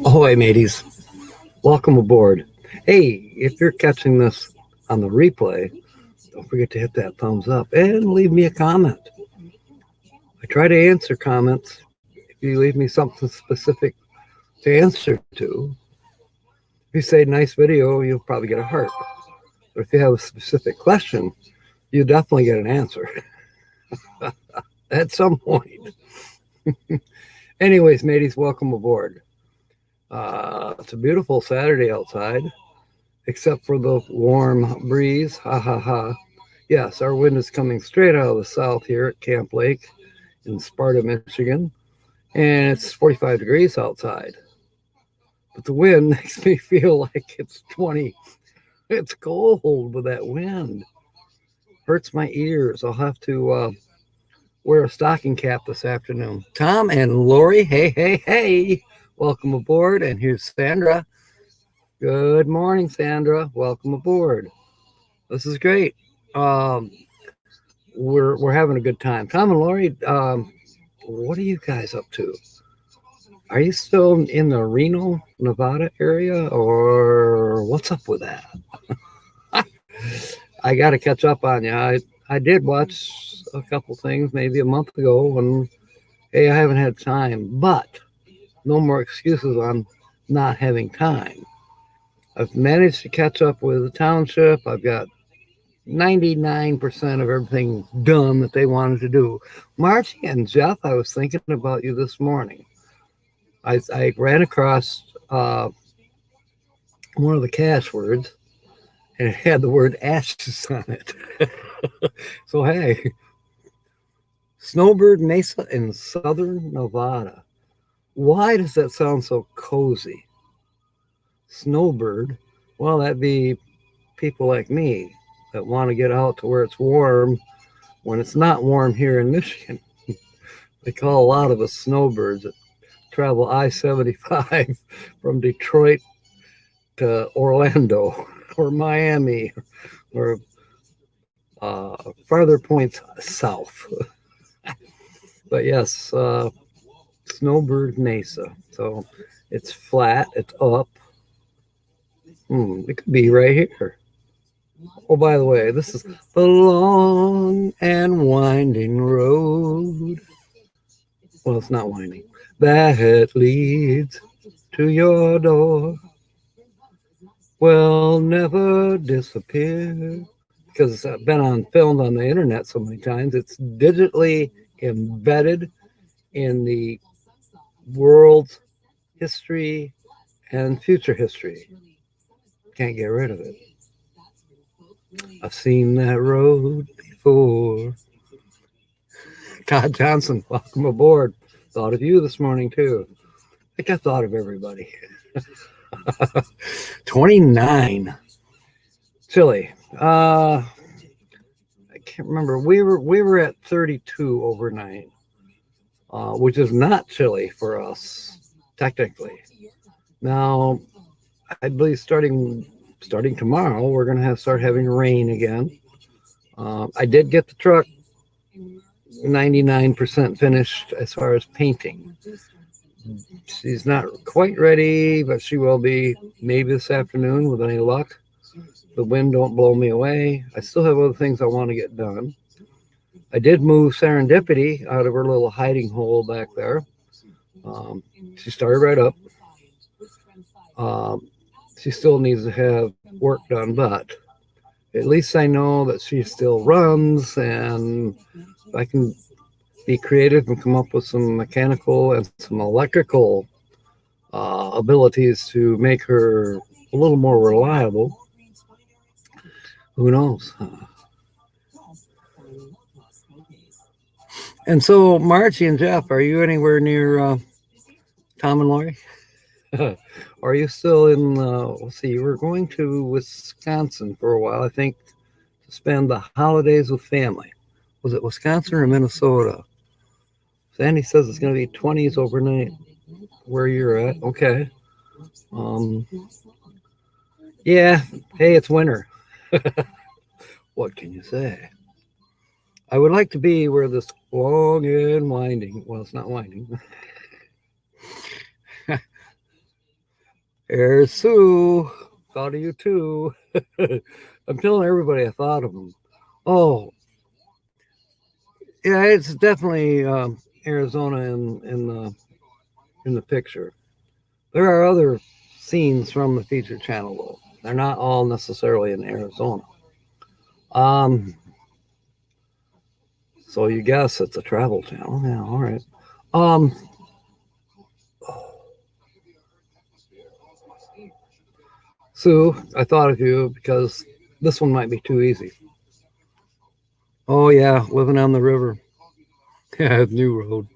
Ahoy, mateys. Welcome aboard. Hey, if you're catching this on the replay, don't forget to hit that thumbs up and leave me a comment. I try to answer comments. If you leave me something specific to answer to, if you say nice video, you'll probably get a heart. But if you have a specific question, you definitely get an answer at some point. Anyways, mateys, welcome aboard. It's a beautiful Saturday outside, except for the warm breeze. Ha ha ha. Yes, our wind is coming straight out of the south here at Camp Lake in Sparta, Michigan, and it's 45 degrees outside. But the wind makes me feel like it's 20. It's cold with that wind. Hurts my ears. I'll have to wear a stocking cap this afternoon. Tom and Lori, hey. Welcome aboard. And here's Sandra. Good morning, Sandra. Welcome aboard. This is great. We're having a good time. Tom and Lori, what are you guys up to? Are you still in the Reno, Nevada area, or what's up with that? I got to catch up on you. I did watch a couple things maybe a month ago, and hey, I haven't had time, but no more excuses on not having time. I've managed to catch up with the township. I've got 99% of everything done that they wanted to do. Margie and Jeff, I was thinking about you this morning. I ran across one of the cash words, and it had the word ashes on it. So, hey, Snowbird Mesa in southern Nevada. Why does that sound so cozy? Snowbird, well, that'd be people like me that want to get out to where it's warm when it's not warm here in Michigan. They call a lot of us snowbirds that travel I-75 from Detroit to Orlando or Miami or farther points south. But yes, Snowbird Mesa. So it's flat, it's up. It could be right here. Oh, by the way, this is the long and winding road. Well, it's not winding. That leads to your door will never disappear. Because it's been filmed on the internet so many times. It's digitally embedded in the world's history and future history. Can't get rid of it. I've seen that road before. Todd Johnson, welcome aboard. Thought of you this morning, too. I think I thought of everybody. 29. Chilly. I can't remember. We were at 32 overnight, which is not chilly for us, technically. Now, I believe starting tomorrow, we're going to start having rain again. I did get the truck 99% finished as far as painting. She's not quite ready, but she will be maybe this afternoon with any luck. The wind don't blow me away. I still have other things I want to get done. I did move Serendipity out of her little hiding hole back there. She started right up. She still needs to have work done, but at least I know that she still runs, and I can be creative and come up with some mechanical and some electrical abilities to make her a little more reliable. Who knows? And so, Margie and Jeff, are you anywhere near Tom and Lori? Are you still in, let's see, you were going to Wisconsin for a while, I think, to spend the holidays with family. Was it Wisconsin or Minnesota? Sandy says it's going to be 20s overnight where you're at. Okay. Yeah. Hey, it's winter. What can you say? I would like to be where this long and winding, well, it's not winding. There's Sue. Thought of you too. I'm telling everybody I thought of them. Oh, yeah, it's definitely Arizona in the picture. There are other scenes from the feature channel though. They're not all necessarily in Arizona. So you guess it's a travel channel. Yeah, all right. Sue, I thought of you because this one might be too easy. Oh yeah, living on the river. Yeah, new road.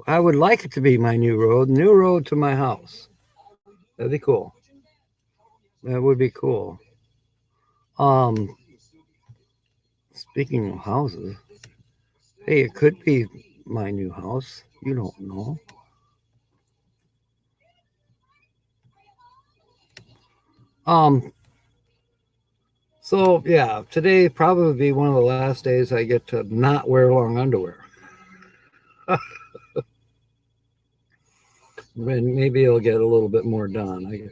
I would like it to be my new road to my house. That'd be cool. That would be cool. Speaking of houses, hey, it could be my new house. You don't know. So yeah, today probably be one of the last days I get to not wear long underwear. Maybe it'll get a little bit more done.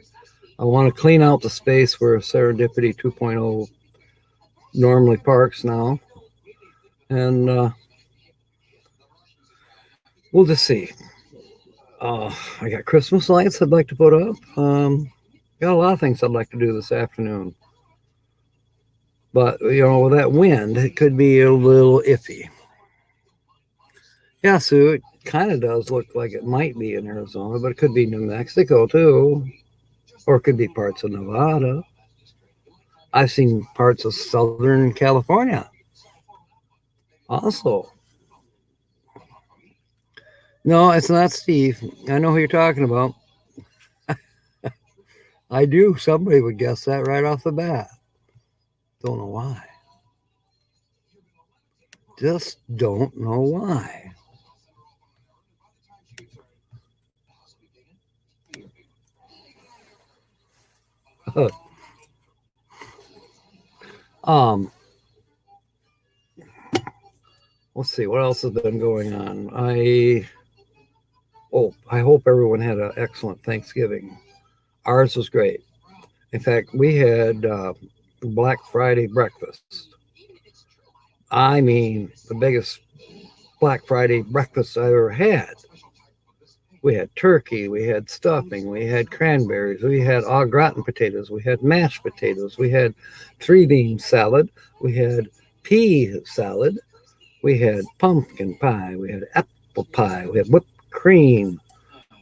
I want to clean out the space where Serendipity 2.0 normally parks now. And we'll just see. I got Christmas lights I'd like to put up. Got a lot of things I'd like to do this afternoon. But, you know, with that wind, it could be a little iffy. Yeah, Sue, it kind of does look like it might be in Arizona, but it could be New Mexico, too. Or it could be parts of Nevada. I've seen parts of Southern California also. No, it's not Steve. I know who you're talking about. I do. Somebody would guess that right off the bat. Don't know why. Just don't know why. Let's see what else has been going on. I hope everyone had an excellent Thanksgiving. Ours was great. In fact, we had Black Friday breakfast. I mean, the biggest Black Friday breakfast I ever had. We had turkey, we had stuffing, we had cranberries, we had au gratin potatoes, we had mashed potatoes, we had 3-bean salad, we had pea salad, we had pumpkin pie, we had apple pie, we had whipped cream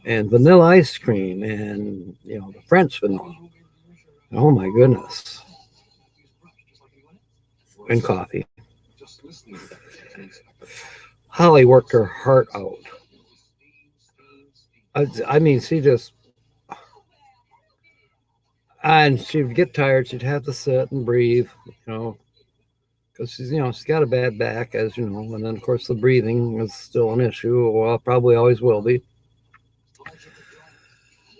and vanilla ice cream and, you know, the French vanilla. Oh my goodness. And coffee. Holly worked her heart out. I mean, she just, and she'd get tired. She'd have to sit and breathe, you know, because she's got a bad back, as you know. And then, of course, the breathing is still an issue. Well, probably always will be.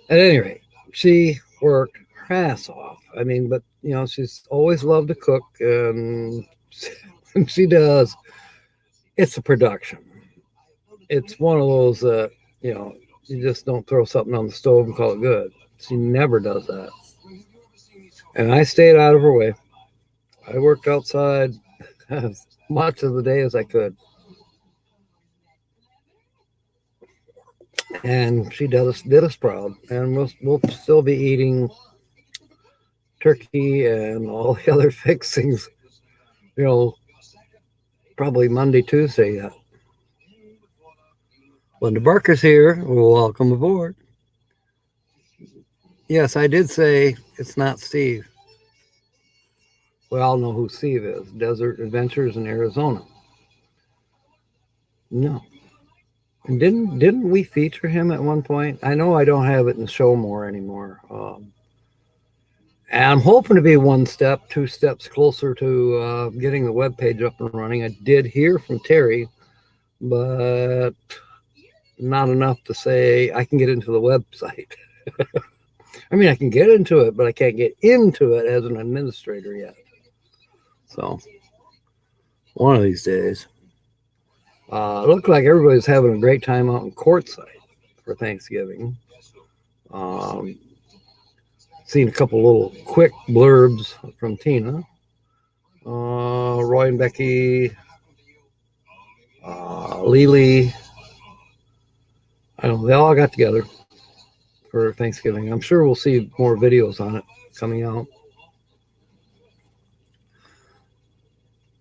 At any rate, she worked her ass off. I mean, but, you know, she's always loved to cook, and she does. It's a production. It's one of those, you know, you just don't throw something on the stove and call it good. She never does that. And I stayed out of her way. I worked outside as much of the day as I could. And she did us proud. And we'll still be eating turkey and all the other fixings, you know, probably Monday, Tuesday yet. Linda Barker's here. Welcome aboard. Yes, I did say it's not Steve. We all know who Steve is. Desert Adventures in Arizona. No. And didn't we feature him at one point? I know I don't have it in show more anymore. And I'm hoping to be 2 steps closer to getting the webpage up and running. I did hear from Terry, but not enough to say I can get into the website. I mean, I can get into it, but I can't get into it as an administrator yet. So one of these days. It looked like everybody's having a great time out in Quartzsite for Thanksgiving. Seen a couple little quick blurbs from Tina, Roy and Becky, Lily. I don't know, they all got together for Thanksgiving. I'm sure we'll see more videos on it coming out.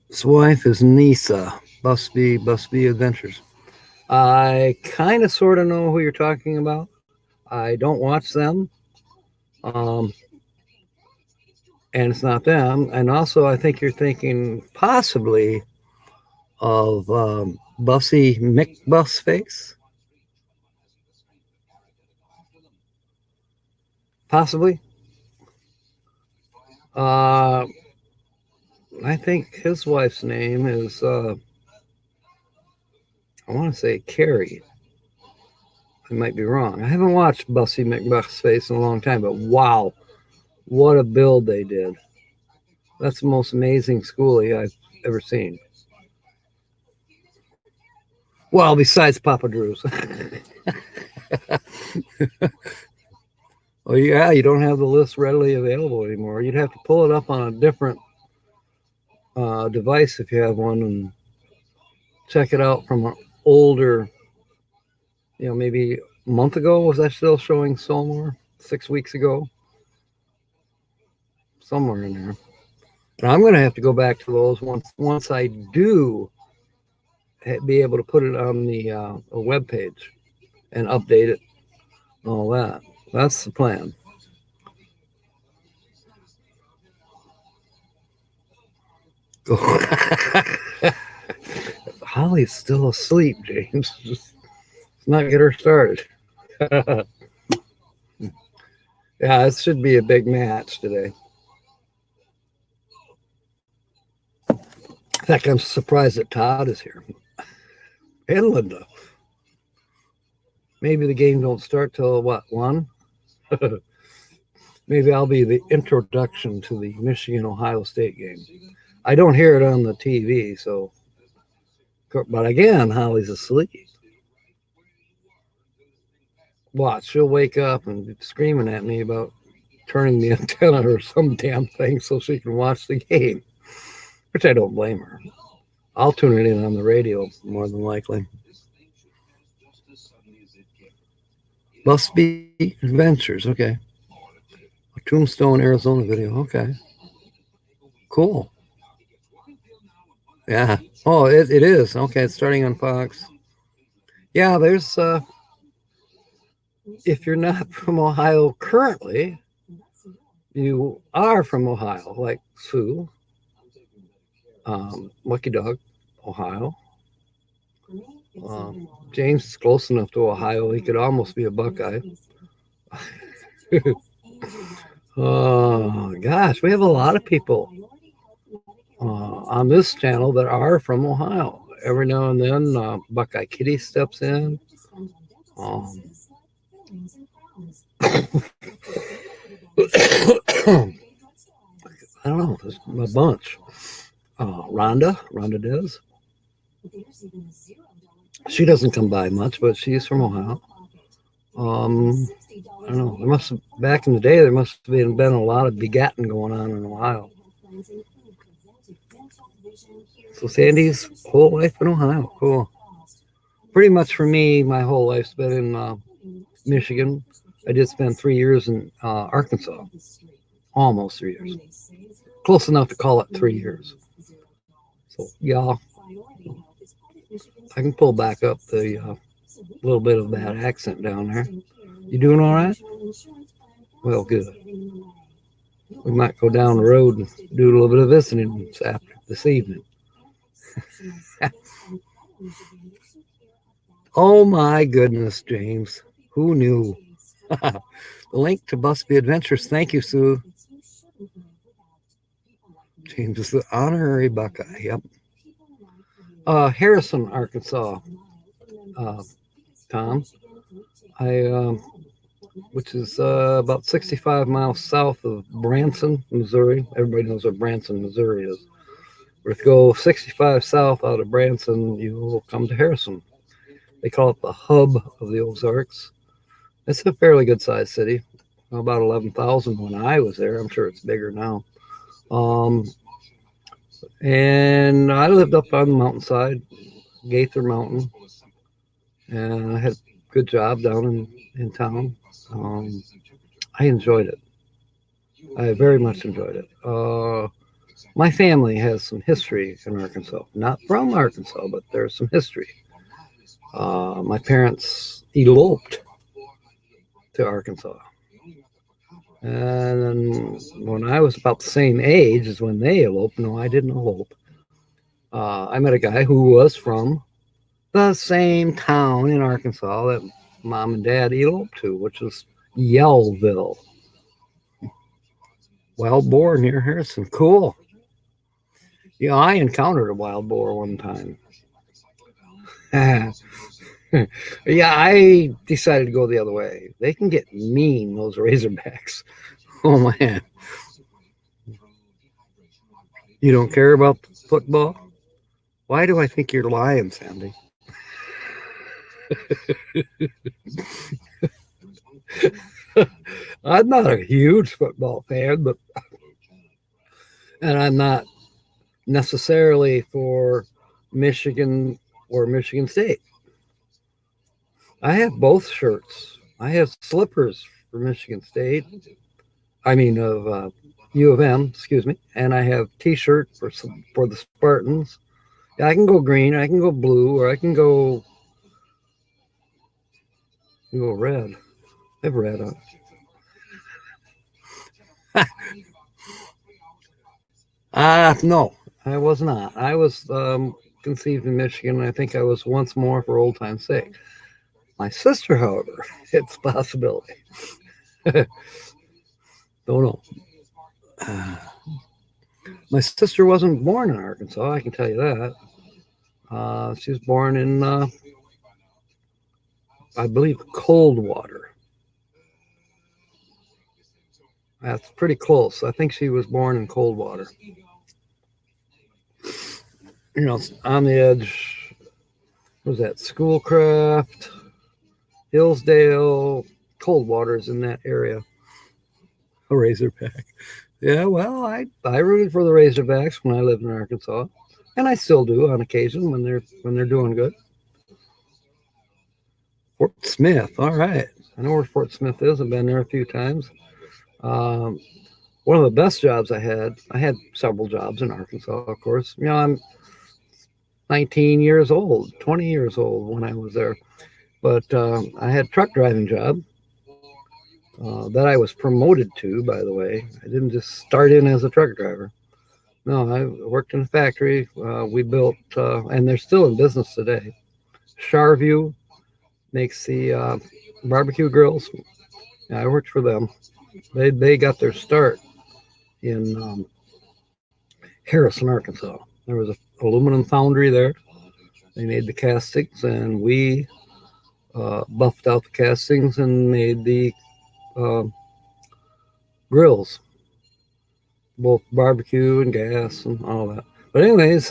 His wife is Nisa, Busby Adventures. I kind of sort of know who you're talking about. I don't watch them. And it's not them. And also, I think you're thinking possibly of Bussy McBussface. Possibly. I think his wife's name is, I want to say Carrie. I might be wrong. I haven't watched Bussy McBussface in a long time, but wow, what a build they did. That's the most amazing schoolie I've ever seen. Well, besides Papa Drew's. Oh, yeah, you don't have the list readily available anymore. You'd have to pull it up on a different device if you have one and check it out from an older, maybe a month ago. Was that still showing Solmore? 6 weeks ago? Somewhere in there. And I'm going to have to go back to those once I do be able to put it on the web page and update it and all that. That's the plan. Holly's still asleep, James. Let's not get her started. Yeah, it should be a big match today. In fact, I'm surprised that Todd is here. And Linda. Maybe the game don't start till what, 1? Maybe I'll be the introduction to the Michigan-Ohio State game. I don't hear it on the TV, so. But again, Holly's asleep. Watch, she'll wake up and be screaming at me about turning the antenna or some damn thing so she can watch the game, which I don't blame her. I'll tune it in on the radio more than likely. Busby Adventures, okay. A Tombstone, Arizona video, okay. Cool. Yeah. Oh, it is. Okay, it's starting on Fox. Yeah, there's, if you're not from Ohio currently, you are from Ohio, like Sue, Lucky Dog, Ohio. James is close enough to Ohio, he could almost be a Buckeye. Oh, gosh, we have a lot of people on this channel that are from Ohio. Every now and then, Buckeye Kitty steps in. I don't know, there's a bunch. Rhonda does. She doesn't come by much, but she's from Ohio. I don't know. There must have, back in the day, there must have been a lot of begatting going on in Ohio. So Sandy's whole life in Ohio. Cool. Pretty much for me, my whole life's been in Michigan. I did spend 3 years in Arkansas. Almost 3 years. Close enough to call it 3 years. So, yeah. I can pull back up the little bit of that accent down there. You doing all right? Well, good. We might go down the road and do a little bit of visiting this evening. Oh my goodness, James. Who knew? The link to Busby Adventures. Thank you, Sue. James is the honorary Buckeye. Yep. Harrison, Arkansas. Tom. Which is about 65 miles south of Branson, Missouri. Everybody knows where Branson, Missouri is. If you go 65 south out of Branson, you will come to Harrison. They call it the hub of the Ozarks. It's a fairly good sized city, about 11,000 when I was there. I'm sure it's bigger now. And I lived up on the mountainside, Gaither Mountain, and I had a good job down in town. I enjoyed it. I very much enjoyed it. My family has some history in Arkansas. Not from Arkansas, but there's some history. My parents eloped to Arkansas. And then when I was about the same age as when they eloped, no, I didn't elope. I met a guy who was from the same town in Arkansas that Mom and Dad eloped to, which is Yellville. Wild boar near Harrison. Cool. Yeah, I encountered a wild boar one time. Yeah, I decided to go the other way. They can get mean, those Razorbacks. Oh, man. You don't care about football? Why do I think you're lying, Sandy? I'm not a huge football fan, and I'm not necessarily for Michigan or Michigan State. I have both shirts. I have slippers for Michigan State. I mean, of U of M, excuse me. And I have T-shirt for the Spartans. Yeah, I can go green, I can go blue, or I can go red. I have red on. No, I was not. I was conceived in Michigan. I think I was once more for old time's sake. My sister, however, it's a possibility. Don't know. My sister wasn't born in Arkansas, I can tell you that. She was born in, I believe, Coldwater. That's pretty close. I think she was born in Coldwater. You know, on the edge. What was that? Schoolcraft, Hillsdale, Coldwater's in that area. A Razorback. Yeah, well, I rooted for the Razorbacks when I lived in Arkansas, and I still do on occasion when they're doing good. Fort Smith. All right, I know where Fort Smith is. I've been there a few times. One of the best jobs I had several jobs in Arkansas, of course. You know, I'm 19 years old, 20 years old when I was there. But I had a truck driving job that I was promoted to, by the way. I didn't just start in as a truck driver. No, I worked in a factory. We built, and they're still in business today. Charview makes the barbecue grills. Yeah, I worked for them. They got their start in Harrison, Arkansas. There was an aluminum foundry there. They made the castings, and we buffed out the castings and made the grills, both barbecue and gas and all that. But anyways,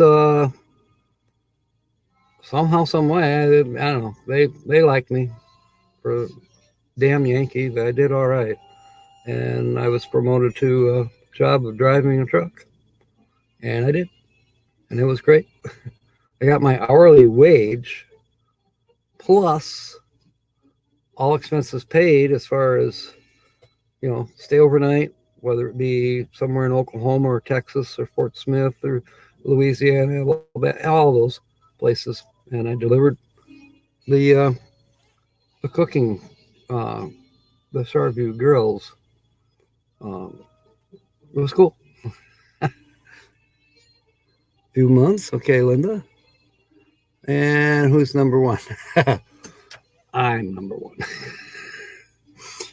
somehow, some way, I don't know. They liked me for damn Yankee. I did all right, and I was promoted to a job of driving a truck, and I did, and it was great. I got my hourly wage plus all expenses paid as far as, you know, stay overnight, whether it be somewhere in Oklahoma or Texas or Fort Smith or Louisiana, all those places. And I delivered the cooking, the Charview grills. It was cool. Few months. Okay, Linda. And who's number one? I'm number one.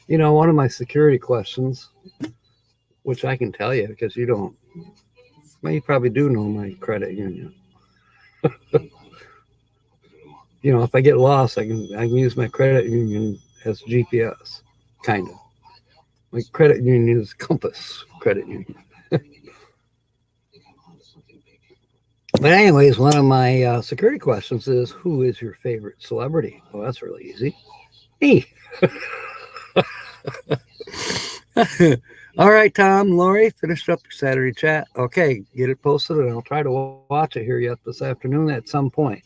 You know, one of my security questions, which I can tell you because you don't, well, you probably do know my credit union. You know, if I get lost, I can use my credit union as GPS, kind of. My credit union is Compass Credit Union. But anyways, one of my security questions is, who is your favorite celebrity? Well, that's really easy. Me. All right, Tom, Lori, finished up your Saturday chat. Okay, get it posted, and I'll try to watch it here yet this afternoon at some point.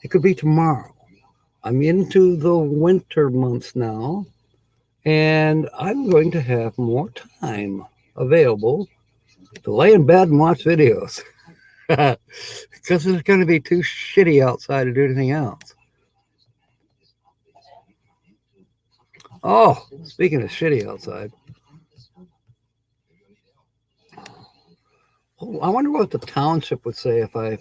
It could be tomorrow. I'm into the winter months now, and I'm going to have more time available to lay in bed and watch videos because it's going to be too shitty outside to do anything else. Oh, speaking of shitty outside, I wonder what the township would say if I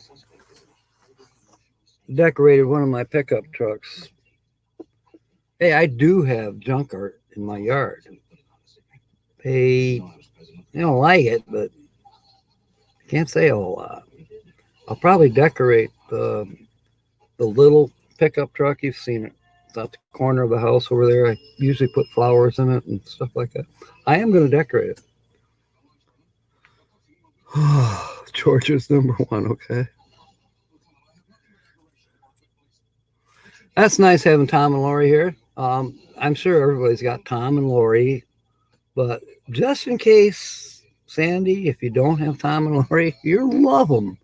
decorated one of my pickup trucks. Hey, I do have junk art in my yard. They don't like it, but I can't say a whole lot. I'll probably decorate the little pickup truck. You've seen it. It's at the corner of the house over there. I usually put flowers in it and stuff like that. I am going to decorate it. Georgia's number one, okay. That's nice having Tom and Lori here. I'm sure everybody's got Tom and Lori, but just in case, Sandy, if you don't have Tom and Lori, you love them.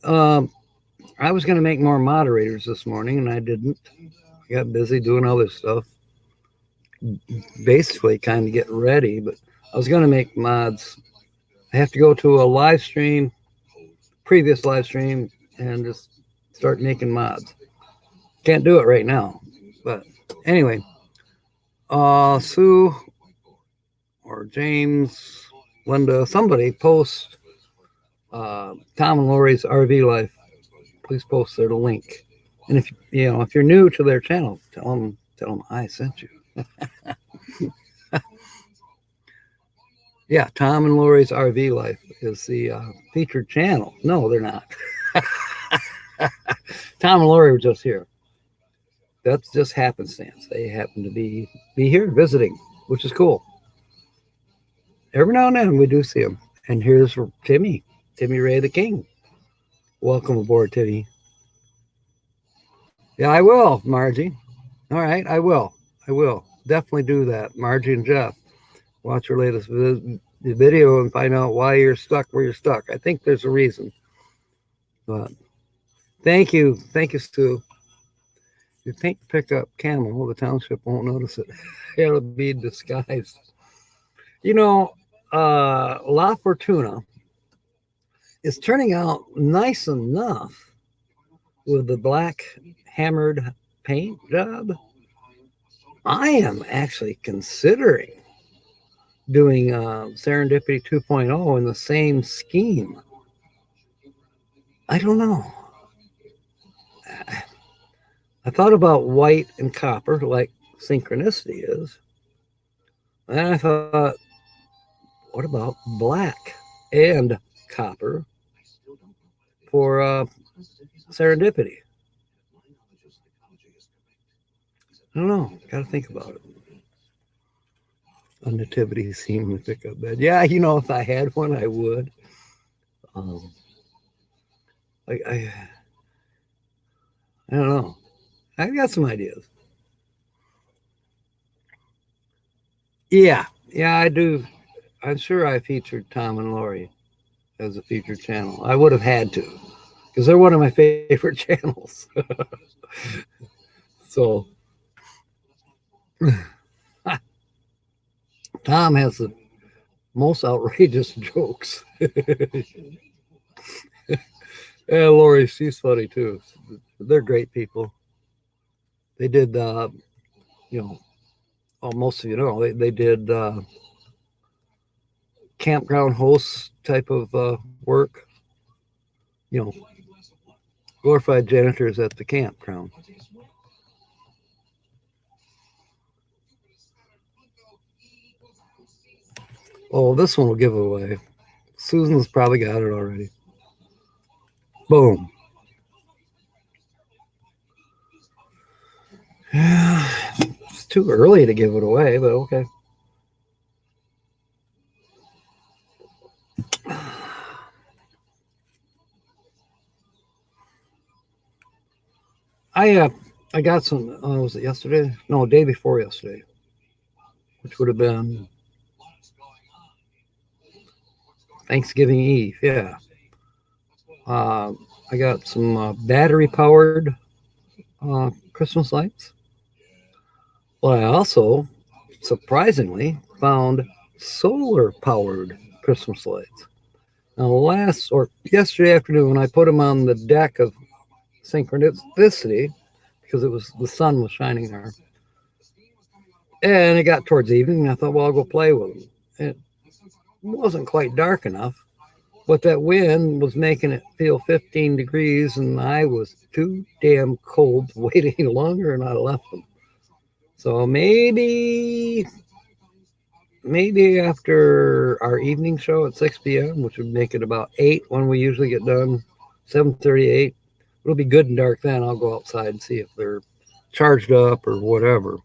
I was going to make more moderators this morning, and I didn't. I got busy doing other stuff, basically kind of getting ready, but I was going to make mods. I have to go to a live stream, previous live stream, and just start making mods. Can't do it right now, but anyway, Sue or James, Linda, somebody post Tom and Lori's RV life. Please post their link. And if if you're new to their channel, tell them I sent you. Yeah, Tom and Lori's RV life is the featured channel. No, they're not. Tom and Lori were just here. That's just happenstance. They happen to be here visiting, which is cool. Every now and then we do see them. And here's Timmy Ray the King. Welcome aboard, Timmy. Yeah, I will, Margie. All right, I will. Definitely do that. Margie and Jeff, watch your latest video and find out why you're stuck where you're stuck. I think there's a reason. But thank you, Stu. You think pick up camel, the township won't notice it. It'll be disguised. La Fortuna is turning out nice enough with the black hammered paint job. I am actually considering doing Serendipity 2.0 in the same scheme. I don't know. I thought about white and copper like Synchronicity is. And I thought, what about black and copper for Serendipity? I don't know. Got to think about it. A nativity scene with pickup bed. Yeah, if I had one, I would. I don't know. I got some ideas. Yeah, I do. I'm sure I featured Tom and Lori as a featured channel. I would have had to, because they're one of my favorite channels. So Tom has the most outrageous jokes. Yeah, Lori, she's funny too. They're great people. They did, most of they did campground host type of work. Glorified janitors at the campground. Oh, this one will give it away. Susan's probably got it already. Boom. It's too early to give it away, but okay. I got some. Was it yesterday? No, day before yesterday, which would have been Thanksgiving Eve. Yeah. Uh, I got some battery powered Christmas lights. Well, I also surprisingly found solar powered Christmas lights. Now, yesterday afternoon, I put them on the deck of Synchronicity because the sun was shining there. And it got towards evening, and I thought, well, I'll go play with them. It wasn't quite dark enough, but that wind was making it feel 15 degrees, and I was too damn cold to wait any longer, and I left them. So maybe after our evening show at 6 p.m., which would make it about 8 when we usually get done, 7:38, it'll be good and dark then. I'll go outside and see if they're charged up or whatever.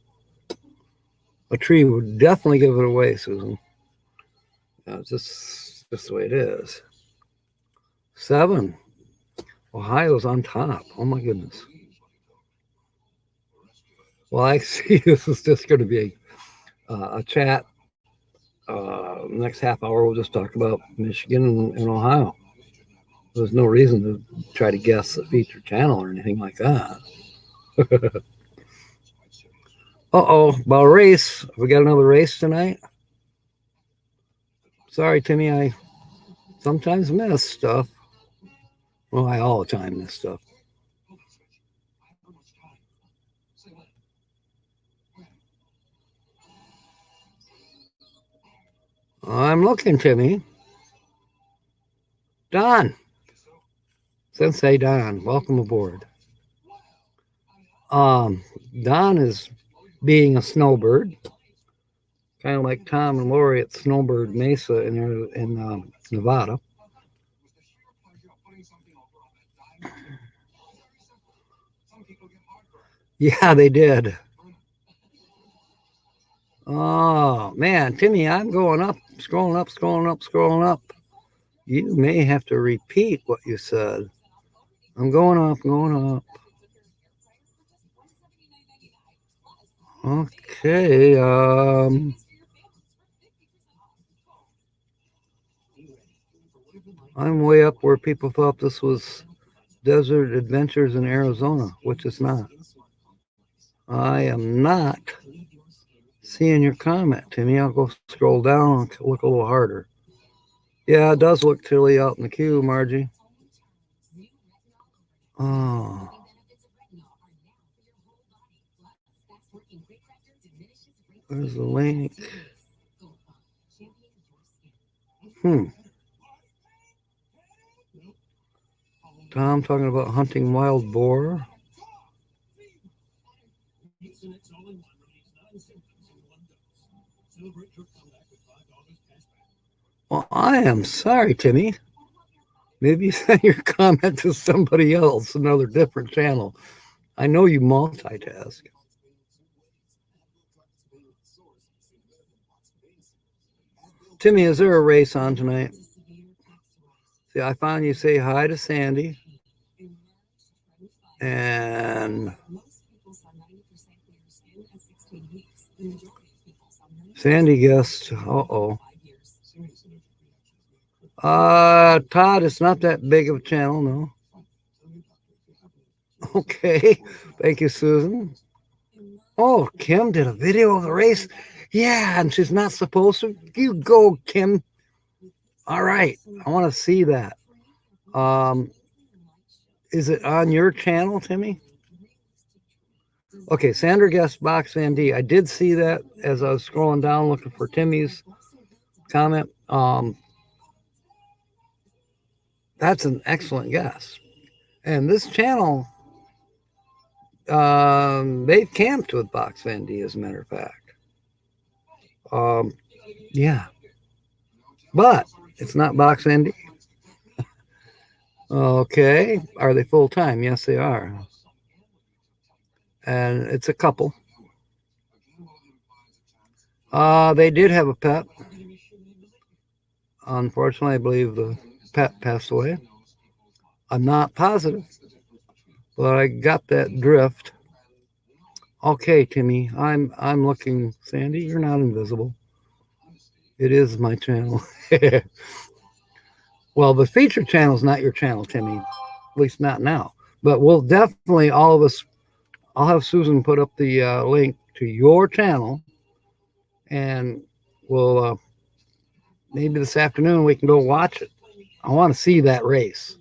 A tree would definitely give it away, Susan. It's just the way it is. 7. Ohio's on top. Oh my goodness. Well, I see this is just going to be a chat. Next half hour, we'll just talk about Michigan and Ohio. There's no reason to try to guess the feature channel or anything like that. About a race. We got another race tonight. Sorry, Timmy, I sometimes miss stuff. Well, I all the time miss stuff. I'm looking, Timmy. Don. Sensei Don, welcome aboard. Don is being a snowbird, kind of like Tom and Lori at Snowbird Mesa in Nevada. Yeah, they did. Oh, man, Timmy, I'm going up, scrolling up. You may have to repeat what you said. I'm going up. Okay, I'm way up where people thought this was Desert Adventures in Arizona, which it's not. I am not seeing your comment, Timmy. I'll go scroll down and look a little harder. Yeah, it does look chilly out in the queue, Margie. Oh. There's the link. Tom talking about hunting wild boar. Well, I am sorry, Timmy. Maybe send your comment to somebody else, another different channel. I know you multitask. Timmy, is there a race on tonight? See, I found you say hi to Sandy. And Sandy guessed, Todd, it's not that big of a channel, no. Okay, thank you, Susan. Oh, Kim did a video of the race. Yeah, and she's not supposed to. You go, Kim. All right, I want to see that. Is it on your channel, Timmy? Okay, Sandra guessed Box Van D. I did see that as I was scrolling down looking for Timmy's comment. That's an excellent guess. And this channel, they've camped with Box Van D, as a matter of fact. Yeah. But it's not Box Van D. Okay. Are they full-time? Yes, they are. And it's a couple. They did have a pet. Unfortunately, I believe the pet passed away. I'm not positive. but I got that drift. Okay, Timmy, I'm looking. Sandy, you're not invisible. It is my channel. Well, the featured channel is not your channel, Timmy. At least not now. But we'll definitely, all of us, I'll have Susan put up the link to your channel, and we'll maybe this afternoon we can go watch it. I want to see that race.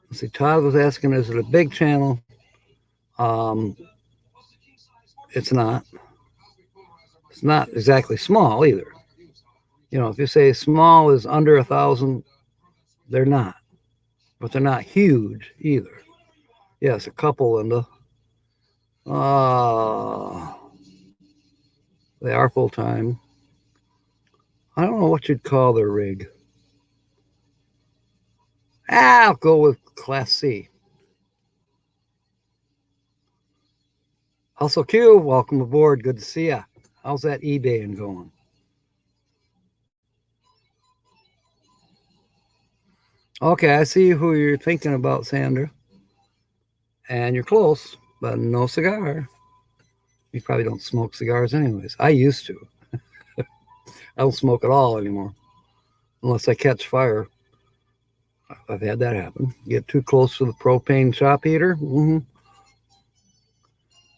Let's see, Todd was asking, is it a big channel? It's not. It's not exactly small either. You know, if you say small is under 1,000, they're not. But they're not huge either. Yes, a couple, Linda. They are full-time. I don't know what you'd call their rig. I'll go with Class C. Hustle Q, welcome aboard. Good to see ya. How's that eBaying going? Okay, I see who you're thinking about, Sandra. And you're close, but no cigar. You probably don't smoke cigars anyways. I used to. I don't smoke at all anymore. Unless I catch fire. I've had that happen. Get too close to the propane shop heater.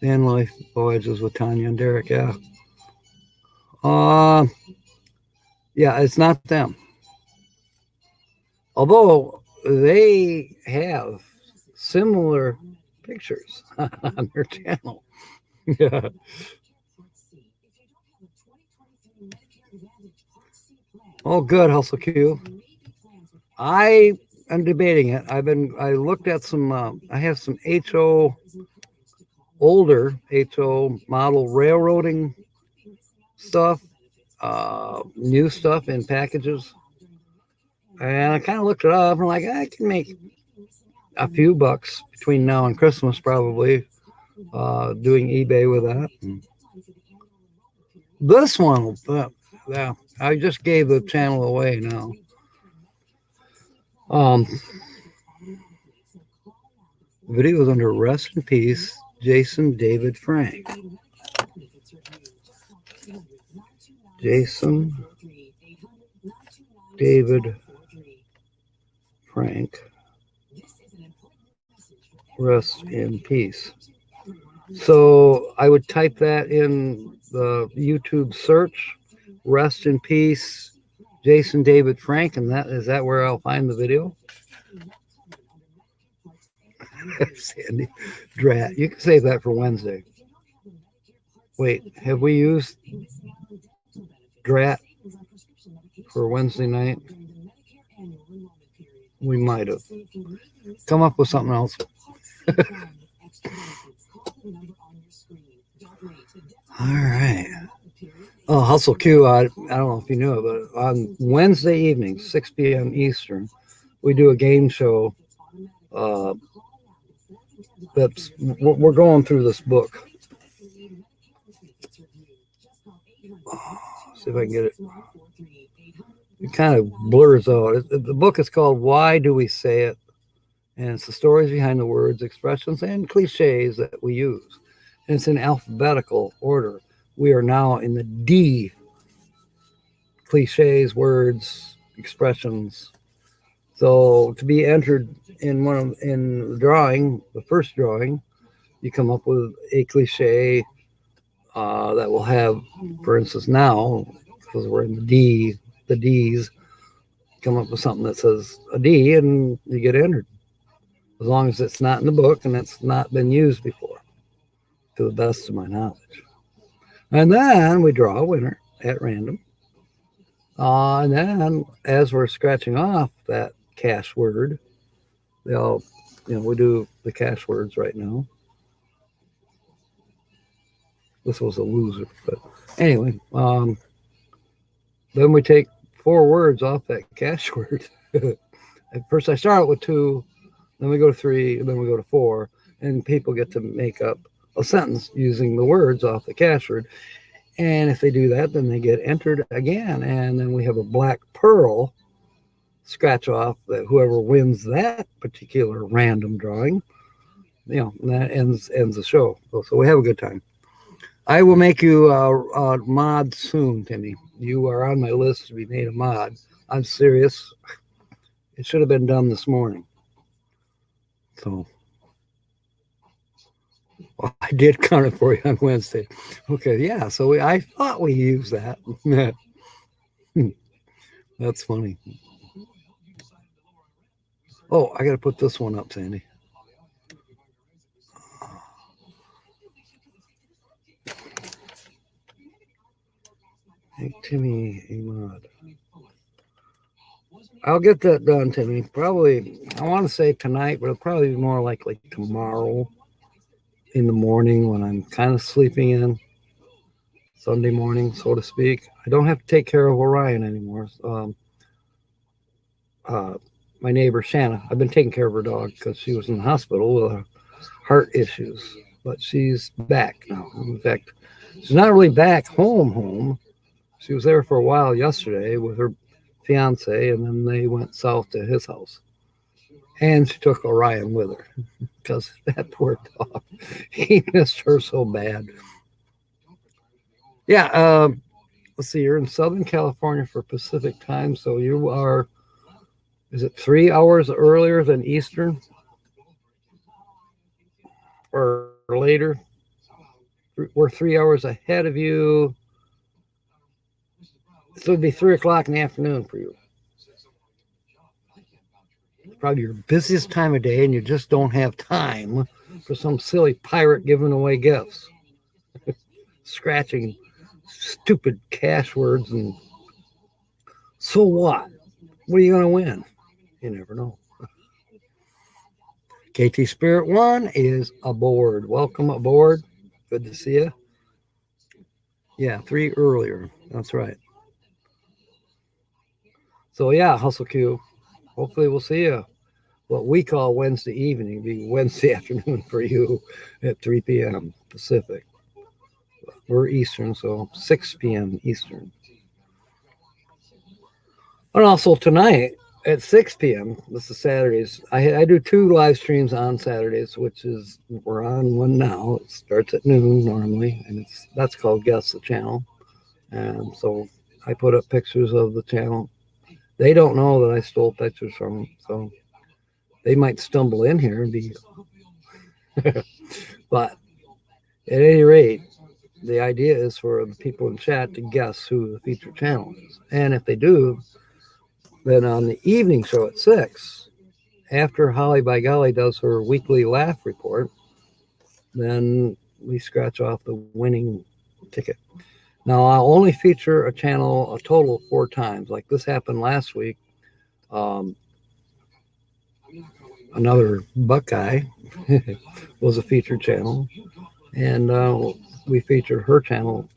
Van Life Voyages with Tanya and Derek, yeah. Yeah, it's not them. Although they have similar pictures on their channel. Yeah. Oh, good, Hustle Q. I am debating it. I looked at some, I have some older HO model railroading stuff, new stuff in packages. And I kind of looked it up and like, I can make a few bucks between now and Christmas probably doing eBay with that. And this one, yeah, I just gave the channel away now. Video is under Rest in Peace, Jason David Frank. Jason David Frank. Rest in peace. So I would type that in the YouTube search, Rest in Peace, Jason David Frank, and is that where I'll find the video? Sandy Drat. You can save that for Wednesday. Wait, have we used Drat for Wednesday night? We might have. Come up with something else. All right. Oh, Hustle Q, I don't know if you knew it, but on Wednesday evening, 6 p.m. Eastern, we do a game show. We're going through this book. See if I can get it. It kind of blurs out. The book is called Why Do We Say It? And it's the stories behind the words, expressions, and cliches that we use. And it's in alphabetical order. We are now in the D. Cliches, words, expressions. So to be entered in the drawing, the first drawing, you come up with a cliche that will have, for instance, now, because we're in the D's, come up with something that says a D and you get entered. As long as it's not in the book and it's not been used before, to the best of my knowledge. And then we draw a winner at random. And then as we're scratching off that cash word, we do the cash words right now. This was a loser, but anyway, then we take 4 words off that cash word. At first I start with 2, then we go to 3, and then we go to 4, and people get to make up a sentence using the words off the cash word. And if they do that, then they get entered again. And then we have a black pearl scratch off that whoever wins that particular random drawing, that ends the show. So we have a good time. I will make you a mod soon, Timmy. You are on my list to be made a mod. I'm serious. It should have been done this morning. So, well, I did count it for you on Wednesday. Okay, yeah. So I thought we used that. That's funny. Oh, I got to put this one up, Sandy. Hey, Timmy, a mod. I'll get that done, Timmy. Probably, I want to say tonight, but it'll probably be more likely tomorrow in the morning when I'm kind of sleeping in. Sunday morning, so to speak. I don't have to take care of Orion anymore. My neighbor, Shanna, I've been taking care of her dog because she was in the hospital with heart issues. But she's back now. In fact, she's not really back home. She was there for a while yesterday with her fiance, and then they went south to his house. And she took Orion with her because that poor dog, he missed her so bad. Yeah, let's see, you're in Southern California for Pacific time, so you are, is it 3 hours earlier than Eastern? Or later? We're 3 hours ahead of you. So it'd be 3 o'clock in the afternoon for you. It's probably your busiest time of day, and you just don't have time for some silly pirate giving away gifts. Scratching stupid cash words, and so what? What are you going to win? You never know. KT Spirit 1 is aboard. Welcome aboard. Good to see you. Yeah, 3 earlier. That's right. So yeah, Hustle Q. Hopefully we'll see you. What we call Wednesday evening be Wednesday afternoon for you at 3 p.m. Pacific. We're Eastern, so 6 p.m. Eastern. And also tonight at 6 p.m., this is Saturdays, I do 2 live streams on Saturdays, which is, we're on one now. It starts at noon normally, and that's called Guess the Channel. And so I put up pictures of the channel. They don't know that I stole pictures from them, so they might stumble in here and be... But at any rate, the idea is for the people in chat to guess who the featured channel is. And if they do, then on the evening show at 6, after Holly by Golly does her weekly laugh report, then we scratch off the winning ticket. Now, I'll only feature a channel a total of 4 times. Like this happened last week. Another Buckeye was a featured channel. And we featured her channel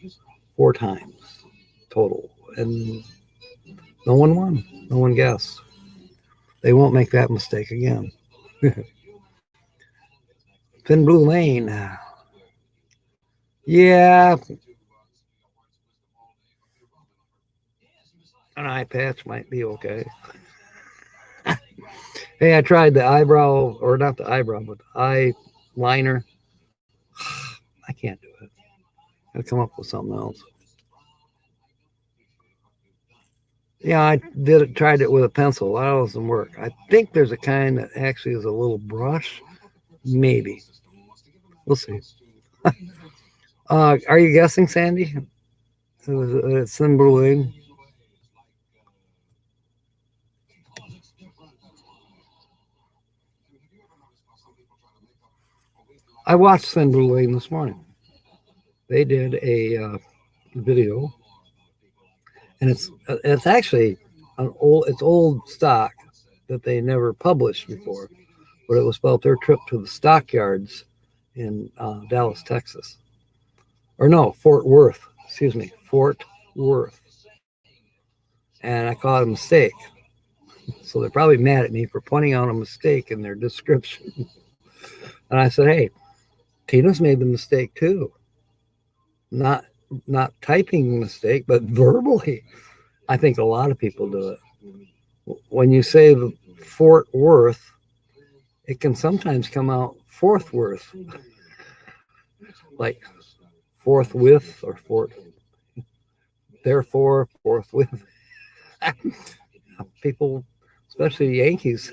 4 times total. And no one won. No one guessed. They won't make that mistake again. Thin Blue Lane. Yeah. An eye patch might be okay. Hey, I tried the eyebrow, or not the eyebrow, but the eye liner. I can't do it. I'll come up with something else. Yeah, I tried it with a pencil. That doesn't work. I think there's a kind that actually is a little brush. Maybe. We'll see. Are you guessing, Sandy? It's Thin Blue Lane. I watched Thin Blue Lane this morning. They did a video, and it's actually it's old stock that they never published before, but it was about their trip to the stockyards in Dallas, Texas. Or no, Fort Worth. Excuse me, Fort Worth. And I caught a mistake. So they're probably mad at me for pointing out a mistake in their description. And I said, hey, Tina's made the mistake too. Not typing the mistake, but verbally. I think a lot of people do it. when you say the Fort Worth, it can sometimes come out Fourth Worth, like forthwith or fort. Therefore, forthwith. People, especially Yankees,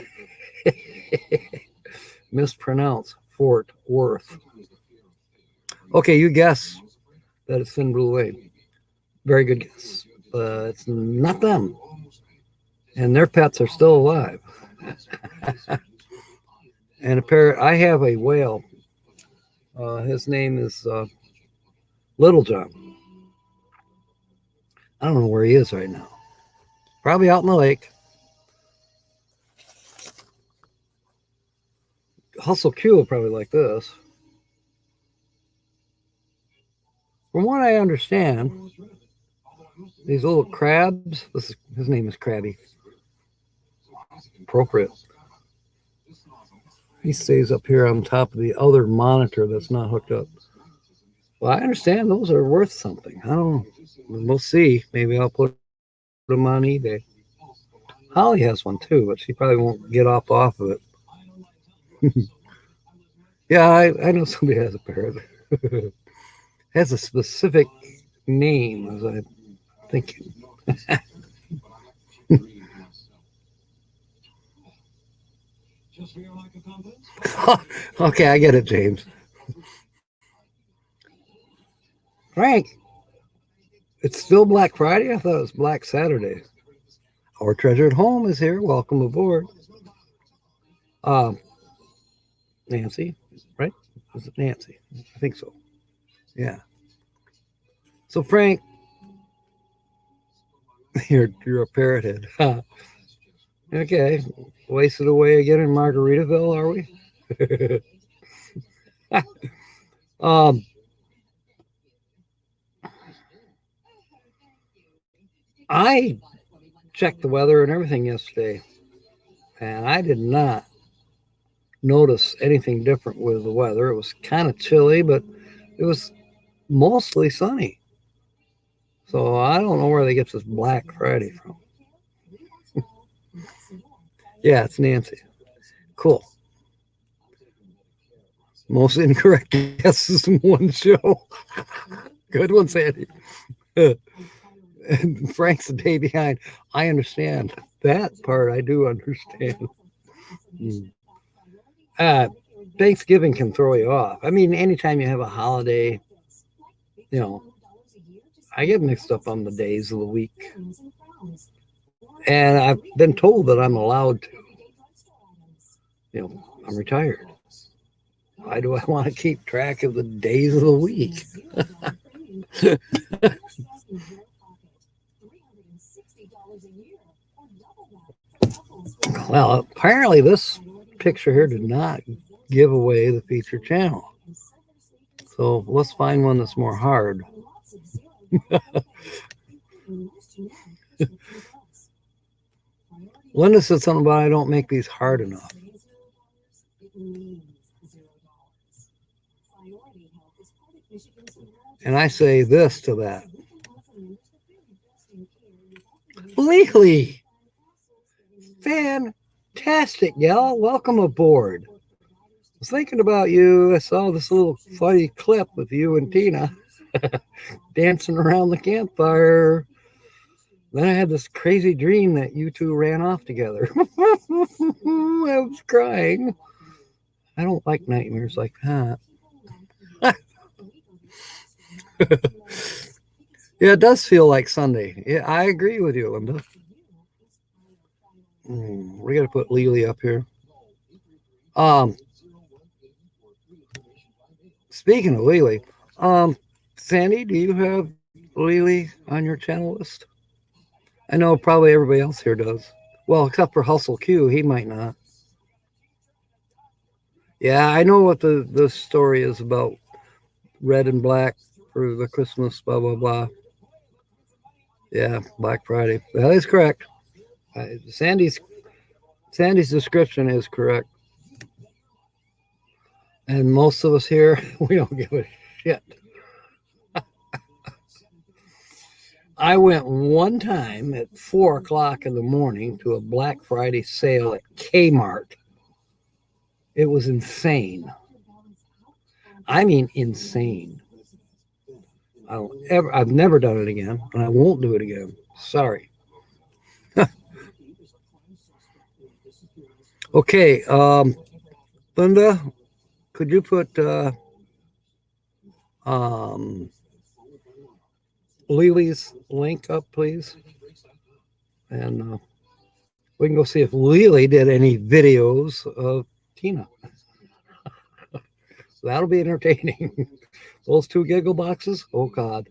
mispronounce Fort Worth. Okay, you guess that it's Thin Blue Wave. Very good guess. But it's not them. And their pets are still alive. And I have a whale. His name is Little John. I don't know where he is right now. Probably out in the lake. Hustle Q will probably like this. From what I understand, these little crabs, his name is Krabby. Appropriate. He stays up here on top of the other monitor that's not hooked up. Well, I understand those are worth something. I don't know. We'll see. Maybe I'll put them on eBay. Holly has one too, but she probably won't get off of it. Yeah, I know somebody has a parrot. Has a specific name, as I'm thinking. Okay, I get it, James. Frank, it's still Black Friday? I thought it was Black Saturday. Our treasured home is here. Welcome aboard. Nancy, right? Is it Nancy? I think so. Yeah. So, Frank, you're a parrot head. Okay. Wasted away again in Margaritaville, are we? I checked the weather and everything yesterday, and I did not notice anything different with the weather. It was kind of chilly, but it was mostly sunny. So I don't know where they get this Black Friday from. Yeah, it's Nancy. Cool. Most incorrect guesses in one show. Good one, Sandy. And Frank's a day behind. I understand. That part I do understand. Thanksgiving can throw you off. I mean, anytime you have a holiday, you know, I get mixed up on the days of the week. And I've been told that I'm allowed to. You know, I'm retired. Why do I want to keep track of the days of the week? Well, apparently this picture here did not give away the feature channel. So let's find one that's more hard. Linda said something about I don't make these hard enough. And I say this to that. Lily! Fantastic, gal. Welcome aboard. I was thinking about you. I saw this little funny clip with you and Tina dancing around the campfire. Then I had this crazy dream that you two ran off together. I was crying. I don't like nightmares like that. Yeah, it does feel like Sunday. Yeah, I agree with you, Linda. We got to put Lily up here. Speaking of Lily, Sandy, do you have Lily on your channel list? I know probably everybody else here does. Well, except for Hustle Q, he might not. Yeah, I know what the story is about red and black for the Christmas, blah, blah, blah. Yeah, Black Friday. That is correct. Sandy's description is correct. And most of us here, we don't give a shit. I went one time at 4 o'clock in the morning to a Black Friday sale at Kmart. It was insane. I mean, insane. I've never done it again, and I won't do it again. Sorry. Okay, Linda, could you put Lily's link up, please? And we can go see if Lily did any videos of Tina. That'll be entertaining. Those two giggle boxes? Oh, God.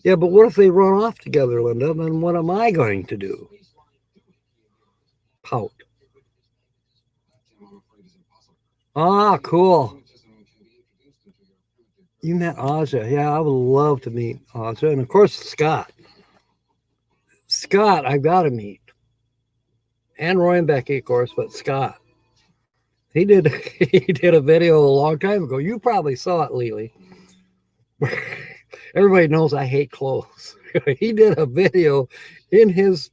Yeah, but what if they run off together, Linda? Then what am I going to do? Pout. Ah, cool. You met Aja. Yeah, I would love to meet Aja. And of course, Scott. Scott, I've got to meet. And Roy and Becky, of course, but Scott. He did a video a long time ago. You probably saw it, Lily. Everybody knows I hate clothes. He did a video in his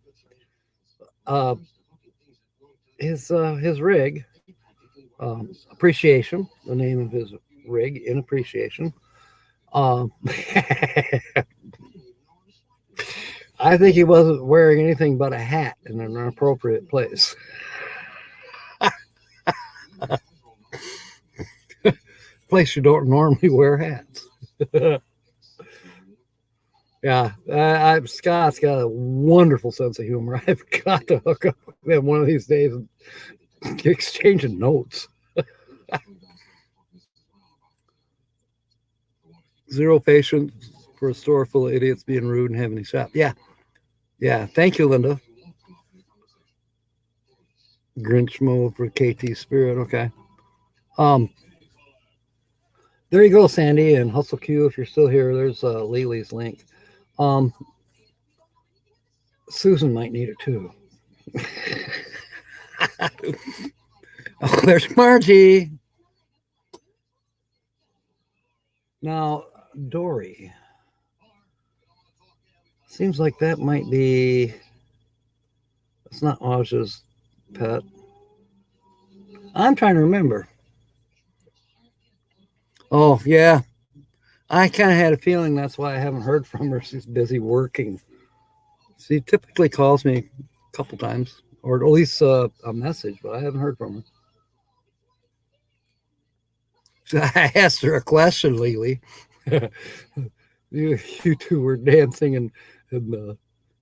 rig, Appreciation, the name of his rig, in Appreciation. I think he wasn't wearing anything but a hat in an appropriate place. Place you don't normally wear hats. Yeah, Scott's got a wonderful sense of humor. I've got to hook up with him one of these days and exchanging notes. Zero patience for a store full of idiots being rude and having to shop. Yeah. Thank you, Linda. Grinch mode for KT Spirit. Okay. There you go, Sandy and Hustle Q. If you're still here, there's Lily's link. Susan might need it too. Oh, there's Margie. Now, Dory. Seems like that might be. It's not Aja's pet. I'm trying to remember. Oh, yeah. I kind of had a feeling that's why I haven't heard from her. She's busy working. She typically calls me a couple times, or at least a message, but I haven't heard from her. I asked her a question, Lily. you two were dancing, and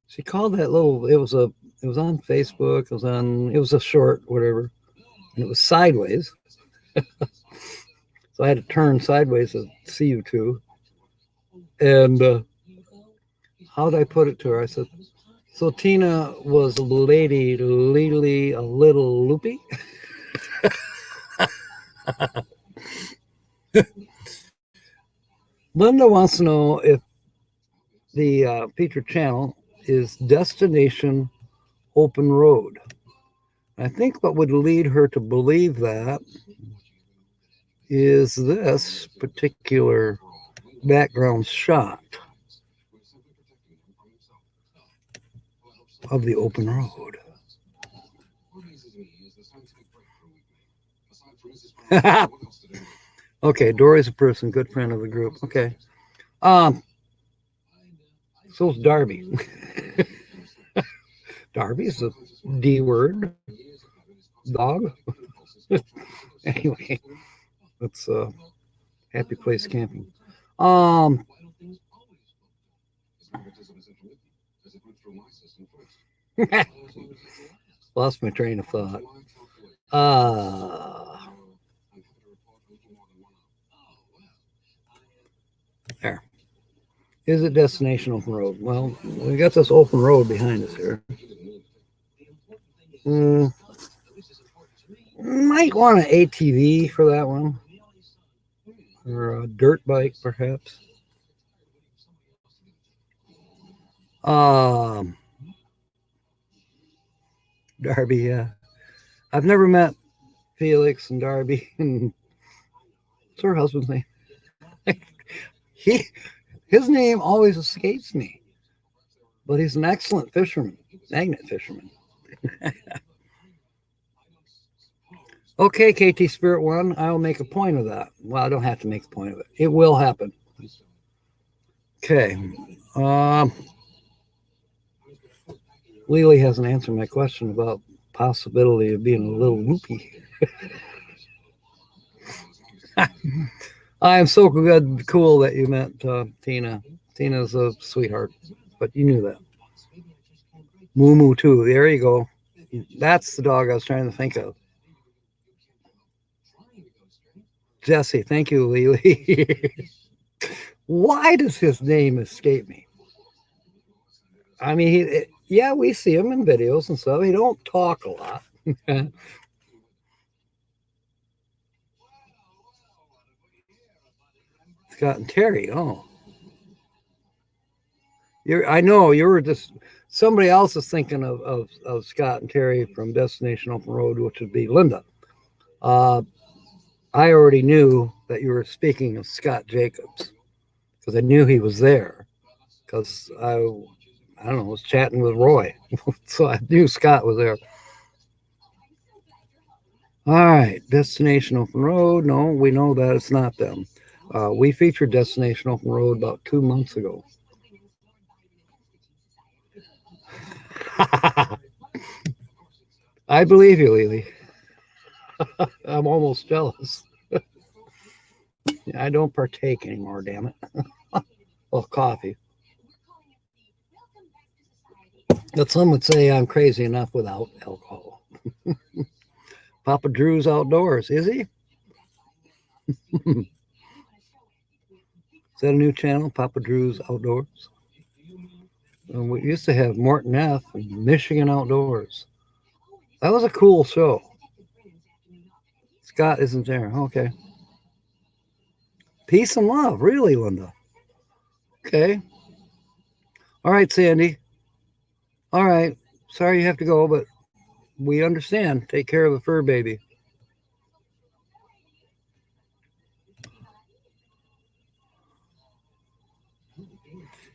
she called that little. It was on Facebook. It was a short, whatever, and it was sideways. So I had to turn sideways to see you two. And how did I put it to her? I said, so Tina was Lady Lily a little loopy? Linda wants to know if the feature channel is Destination Open Road. I think what would lead her to believe that is this particular background shot of the open road. Okay, Dory's a person, good friend of the group. Okay. So's Darby. Darby's a D word. Dog. Anyway, that's Happy Place Camping. Lost my train of thought. There. Is it Destination Open Road? Well, we got this open road behind us here. Might want an ATV for that one. Or a dirt bike, perhaps. Darby, yeah. I've never met Felix and Darby. And what's her husband's name? His name always escapes me, but he's an excellent fisherman, magnet fisherman. Okay, KT Spirit One, I'll make a point of that. Well, I don't have to make a point of it. It will happen. Okay. Lily hasn't answered my question about possibility of being a little loopy. I am so good, cool that you met Tina. Tina's a sweetheart, but you knew that. Moo Moo too. There you go. That's the dog I was trying to think of. Jesse, thank you, Lily. Why does his name escape me? I mean, yeah, we see him in videos and stuff. He don't talk a lot. Scott and Terry. Oh, I know you were just somebody else is thinking of Scott and Terry from Destination Open Road, which would be Linda. I already knew that you were speaking of Scott Jacobs because I knew he was there because I don't know, was chatting with Roy. So I knew Scott was there. All right, Destination Open Road. No, we know that it's not them. We featured Destination Open Road about 2 months ago. I believe you, Lily. I'm almost jealous. I don't partake anymore, damn it. Well, coffee. But some would say I'm crazy enough without alcohol. Papa Drew's Outdoors, is he? Is that a new channel, Papa Drew's Outdoors? And we used to have Morton F. and Michigan Outdoors. That was a cool show. Scott isn't there. Okay. Peace and love. Really, Linda? Okay. All right, Sandy. All right. Sorry you have to go, but we understand. Take care of the fur baby.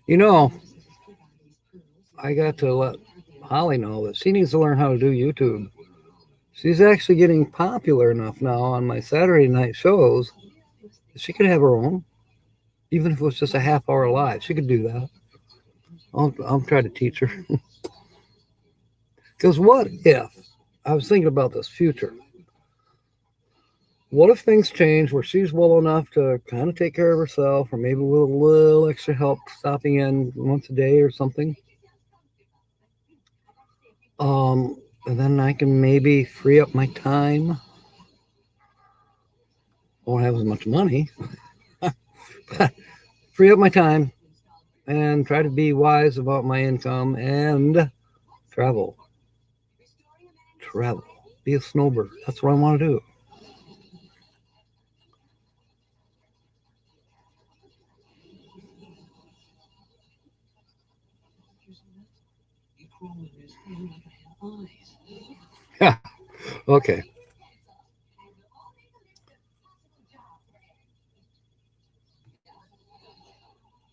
You know, I got to let Holly know that she needs to learn how to do YouTube. She's actually getting popular enough now on my Saturday night shows. She could have her own, even if it was just a half-hour live. She could do that. I'll try to teach her. Because what if, I was thinking about this future, what if things change where she's well enough to kind of take care of herself, or maybe with a little extra help stopping in once a day or something? And then I can maybe free up my time. Won't have as much money. But free up my time and try to be wise about my income and travel. Be a snowbird. That's what I want to do. Yeah. Okay.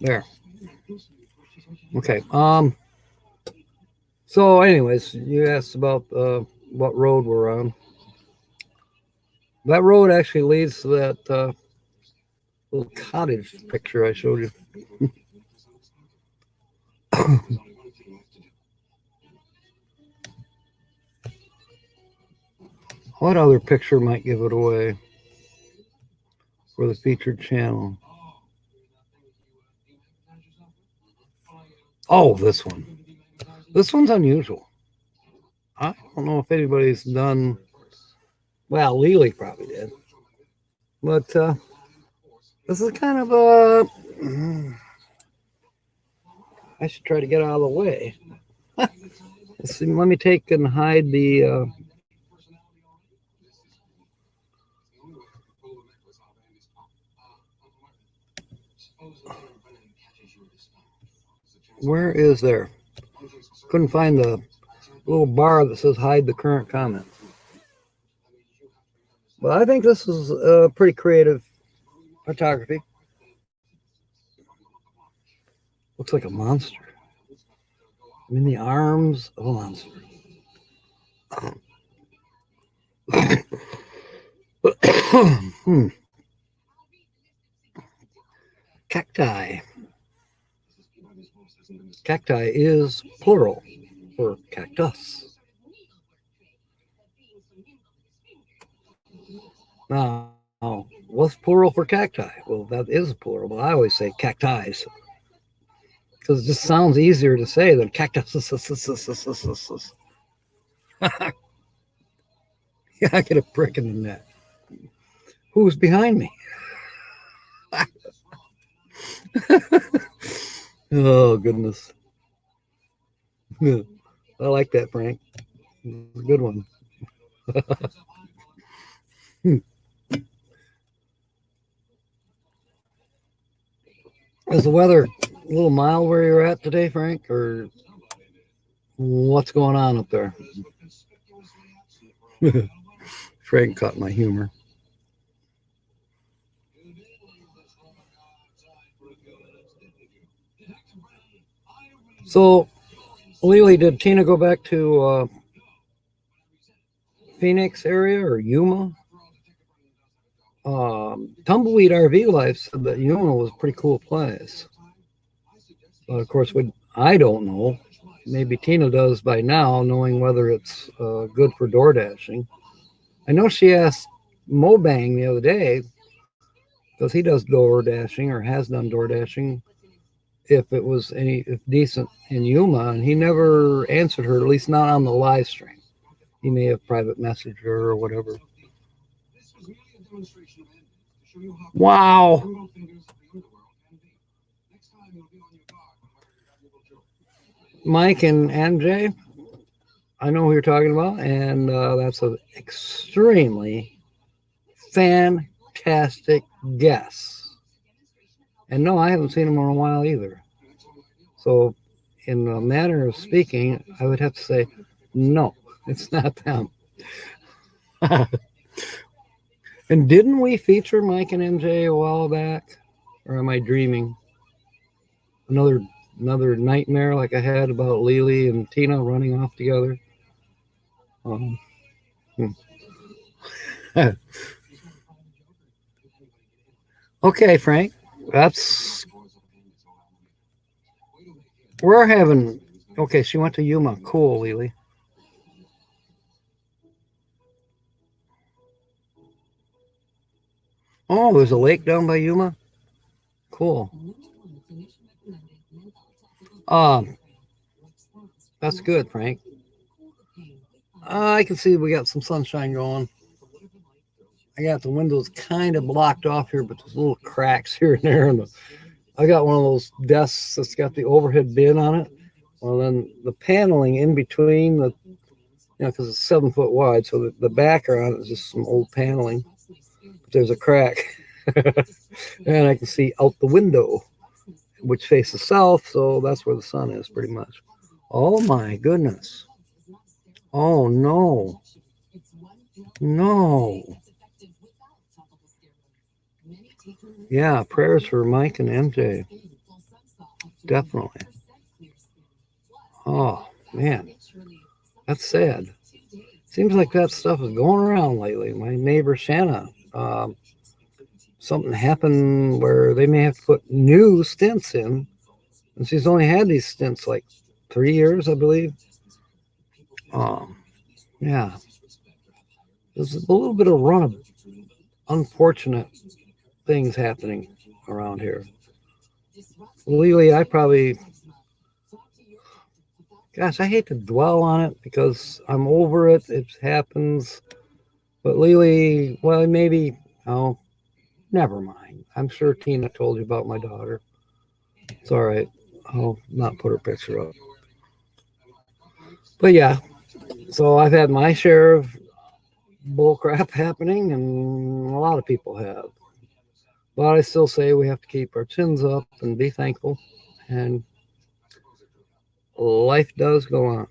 There. Okay. So anyways, you asked about what road we're on. That road actually leads to that little cottage picture I showed you. What other picture might give it away for the featured channel? Oh, this one. This one's unusual. I don't know if anybody's done. Well, Lily probably did. But this is kind of a. I should try to get out of the way. Let's see, let me take and hide the. Where is there? Couldn't find the little bar that says hide the current comment. But I think this is pretty creative photography. Looks like a monster. I'm in the arms of a monster. Cacti. Cacti is plural for cactus. Now, what's plural for cacti? Well, that is plural, but I always say cacti because it just sounds easier to say than cactus. Yeah, I get a prick in the neck. Who's behind me? Oh, goodness. I like that, Frank. It's a good one. Is the weather a little mild where you're at today, Frank? Or what's going on up there? Frank caught my humor. So, Lily, did Tina go back to Phoenix area or Yuma? Tumbleweed RV Life said that Yuma was a pretty cool place. But of course, I don't know. Maybe Tina does by now, knowing whether it's good for door dashing. I know she asked Mobang the other day, because he does door dashing or has done door dashing, if decent in Yuma, and he never answered her, at least not on the live stream. He may have private messaged her or whatever. Wow. Mike and MJ, I know who you're talking about, and that's an extremely fantastic guess. And no, I haven't seen them in a while either. So, in a manner of speaking, I would have to say, no, it's not them. And didn't we feature Mike and MJ a while back? Or am I dreaming? Another nightmare like I had about Lily and Tina running off together. Okay, Frank. We're having. Okay, she went to Yuma. Cool, Lily. Oh, there's a lake down by Yuma. Cool. That's good, Frank. I can see we got some sunshine going. I got the windows kind of blocked off here, but there's little cracks here and there. And I got one of those desks that's got the overhead bin on it. Well, then the paneling in between because it's 7 foot wide, so the background is just some old paneling. But there's a crack, and I can see out the window, which faces south, so that's where the sun is pretty much. Oh my goodness. Oh no. No. Yeah, prayers for Mike and MJ. Definitely. Oh man, that's sad. Seems like that stuff is going around lately. My neighbor Shanna, something happened where they may have to put new stints in, and she's only had these stints like 3 years, I believe. Yeah, there's a little bit of run of unfortunate things happening around here. Lily, I hate to dwell on it because I'm over it. It happens. But Lily, well, maybe, never mind. I'm sure Tina told you about my daughter. It's all right. I'll not put her picture up. But yeah, so I've had my share of bullcrap happening, and a lot of people have. But I still say we have to keep our chins up and be thankful. And life does go on.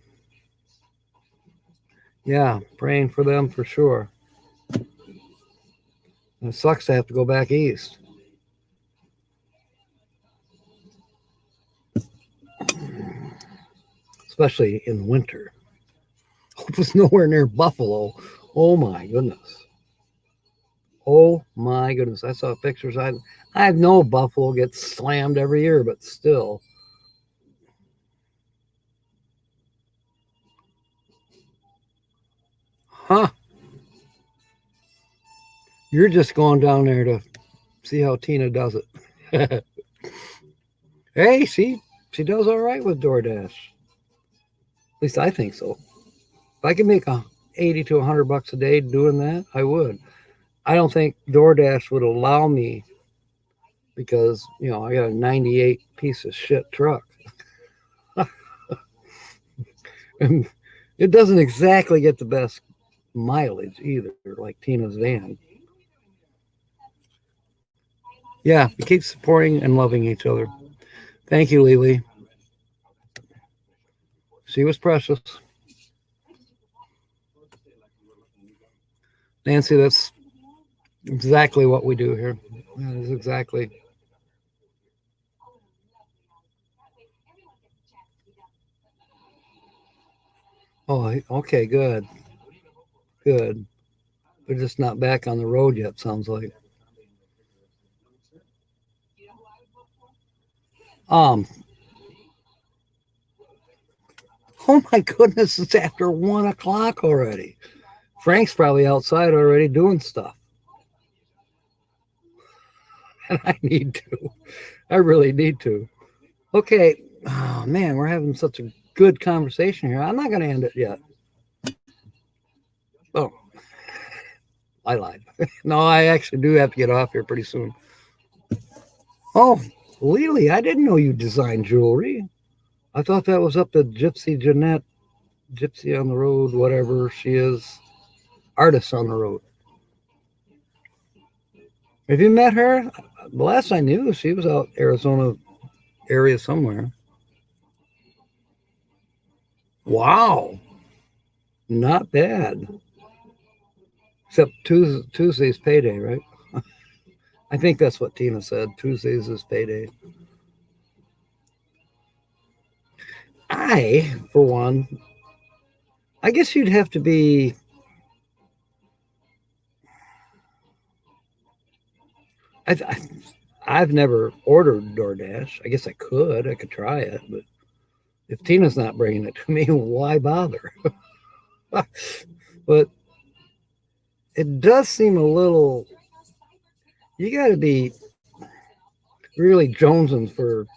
Yeah, praying for them for sure. It sucks to have to go back east. Especially in winter. Hope it's nowhere near Buffalo. Oh my goodness. Oh my goodness. I saw pictures. I know Buffalo gets slammed every year, but still. Huh. You're just going down there to see how Tina does it. Hey, she does all right with DoorDash. At least I think so. If I could make 80 to $100 a day doing that, I would. I don't think DoorDash would allow me because, I got a 98 piece of shit truck. And it doesn't exactly get the best mileage either, like Tina's van. Yeah, we keep supporting and loving each other. Thank you, Lily. She was precious. Nancy, that's exactly what we do here. That is exactly. Oh, okay, good. Good. They're just not back on the road yet, sounds like. Um, oh my goodness, it's after 1 o'clock already. Frank's probably outside already doing stuff. And I need to. I really need to. Okay. Oh man, we're having such a good conversation here. I'm not going to end it yet. Oh, I lied. No, I actually do have to get off here pretty soon. Oh, Lily, I didn't know you designed jewelry. I thought that was up to Gypsy Jeanette, Gypsy on the road, whatever she is, artist on the road. Have you met her? The last I knew, she was out Arizona area somewhere. Wow, not bad. Except Tuesday's payday, right? I think that's what Tina said. Tuesdays is payday. For one, I guess you'd have to be. I've never ordered DoorDash. I guess I could. I could try it, but if Tina's not bringing it to me, why bother? But it does seem a little. You got to be really jonesing for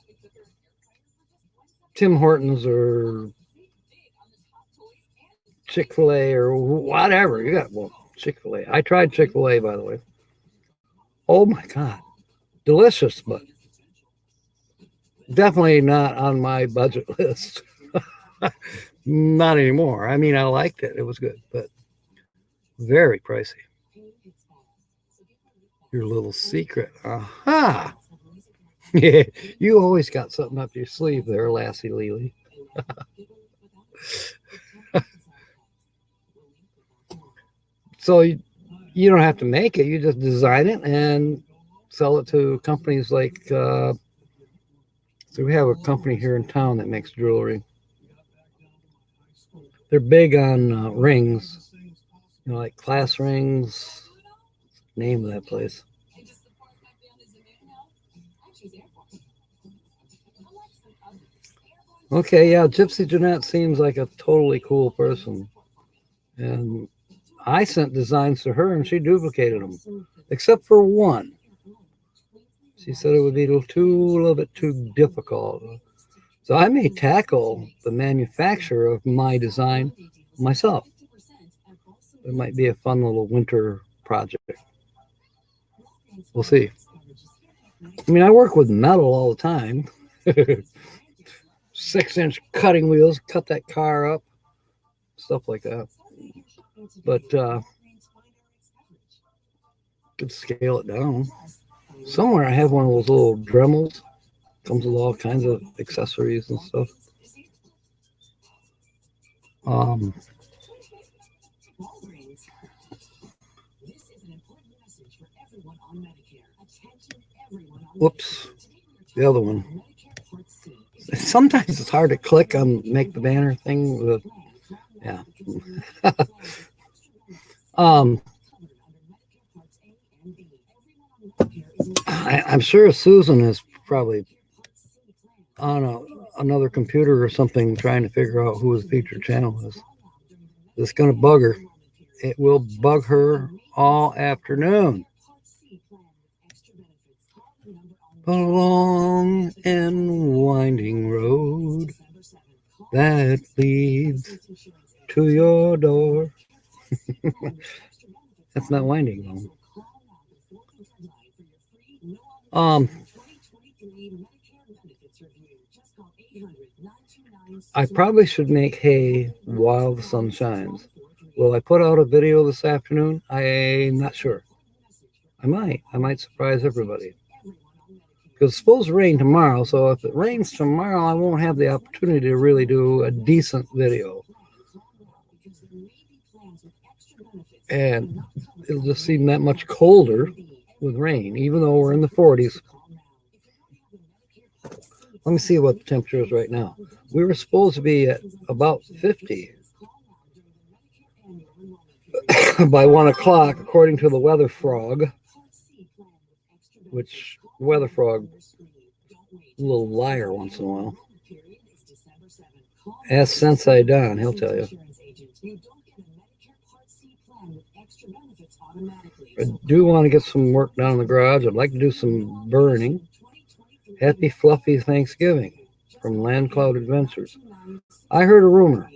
Tim Hortons or Chick-fil-A or whatever. You got Chick-fil-A. I tried Chick-fil-A, by the way. Oh my God. Delicious, but definitely not on my budget list. Not anymore. I mean, I liked it. It was good, but very pricey. Your little secret. Aha. Yeah, you always got something up your sleeve there, Lassie Lily. So you don't have to make it. You just design it and sell it to companies like. So we have a company here in town that makes jewelry. They're big on rings, like class rings. Name of that place. Okay, yeah, Gypsy Jeanette seems like a totally cool person. And I sent designs to her and she duplicated them, except for one. She said it would be a little bit too difficult. So I may tackle the manufacture of my design myself. It might be a fun little winter project. We'll see. I mean, I work with metal all the time. 6-inch cutting wheels, cut that car up, stuff like that. But could scale it down. Somewhere I have one of those little Dremels. Comes with all kinds of accessories and stuff. Um, Whoops, the other one. Sometimes it's hard to click on make the banner thing. With, yeah. um, I'm sure Susan is probably on another computer or something trying to figure out who his featured channel is. It's going to bug her. It will bug her all afternoon. A long and winding road that leads to your door. That's not winding though. I probably should make hay while the sun shines. Will I put out a video this afternoon? I'm not sure. I might surprise everybody. Because it's supposed to rain tomorrow, so if it rains tomorrow, I won't have the opportunity to really do a decent video. And it'll just seem that much colder with rain, even though we're in the 40s. Let me see what the temperature is right now. We were supposed to be at about 50 by 1 o'clock, according to the weather frog, which weather frog, a little liar once in a while. Ask Sensei Don, he'll tell you. I do want to get some work done in the garage. I'd like to do some burning. Happy Fluffy Thanksgiving from Land Cloud Adventures. I heard a rumor.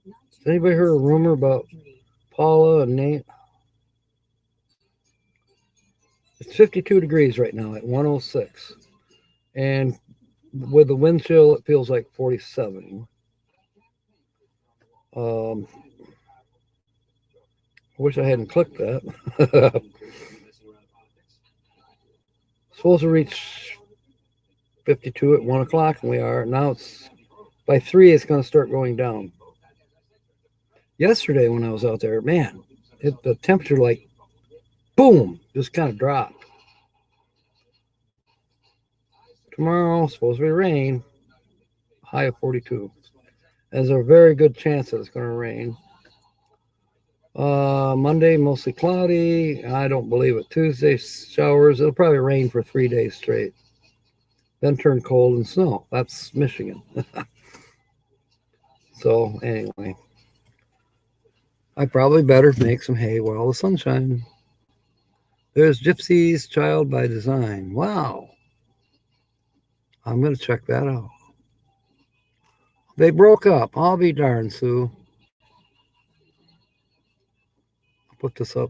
Has anybody heard a rumor about Paula and Nate? It's 52 degrees right now at 106. And with the wind chill, it feels like 47. I wish I hadn't clicked that. Supposed to reach 52 at 1 o'clock, and we are. Now it's by 3, it's going to start going down. Yesterday when I was out there, man, the temperature like, boom, just kind of dropped. Tomorrow, supposed to be rain, high of 42. There's a very good chance that it's going to rain. Monday, mostly cloudy. I don't believe it. Tuesday, showers. It'll probably rain for 3 days straight. Then turn cold and snow. That's Michigan. So, anyway. I probably better make some hay while the sun shines. There's Gypsy's Child by Design. Wow. I'm going to check that out. They broke up. I'll be darned, Sue. I'll put this up.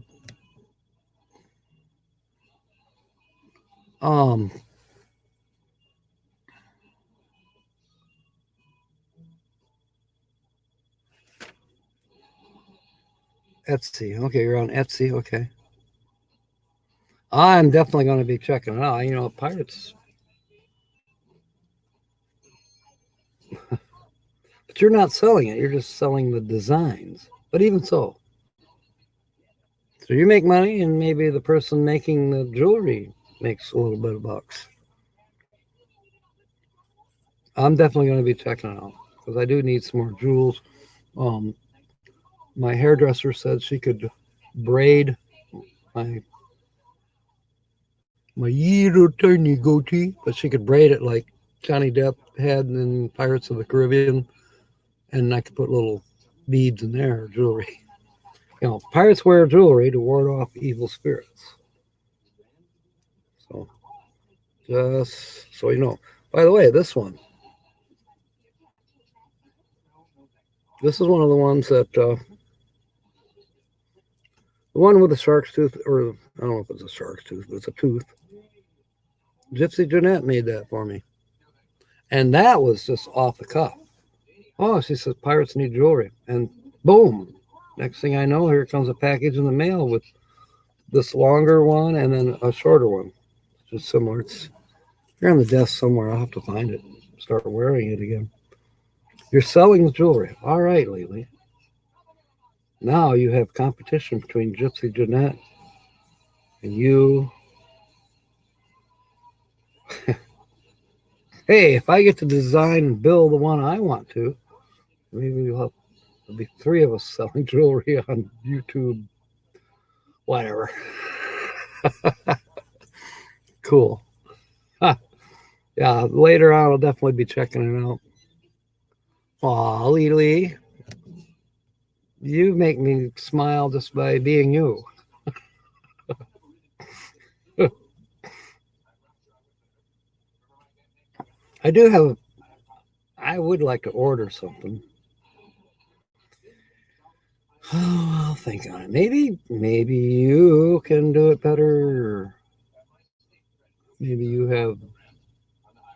Etsy. Okay, you're on Etsy. Okay. I'm definitely going to be checking it out. You know, Pirates. But you're not selling it. You're just selling the designs. But even so. So you make money, and maybe the person making the jewelry makes a little bit of bucks. I'm definitely going to be checking it out because I do need some more jewels. My hairdresser said she could braid my little tiny goatee, but she could braid it like Johnny Depp had in Pirates of the Caribbean, and I could put little beads in there, jewelry. You know, pirates wear jewelry to ward off evil spirits. So, just so you know. By the way, this one. This is one of the ones that, the one with the shark's tooth, or I don't know if it's a shark's tooth, but it's a tooth. Gypsy Jeanette made that for me. And that was just off the cuff. Oh, she says pirates need jewelry. And boom. Next thing I know, here comes a package in the mail with this longer one and then a shorter one. Just similar. It's here on the desk somewhere. I'll have to find it. Start wearing it again. You're selling jewelry. All right, Lily. Now you have competition between Gypsy Jeanette and you Hey, if I get to design and build the one I want to, maybe there'll be 3 of us selling jewelry on YouTube. Whatever. Cool. Huh. Yeah, later on I'll definitely be checking it out. Aw, Lee, you make me smile just by being you. I would like to order something. Oh, I'll think on it. Maybe you can do it better. Maybe you have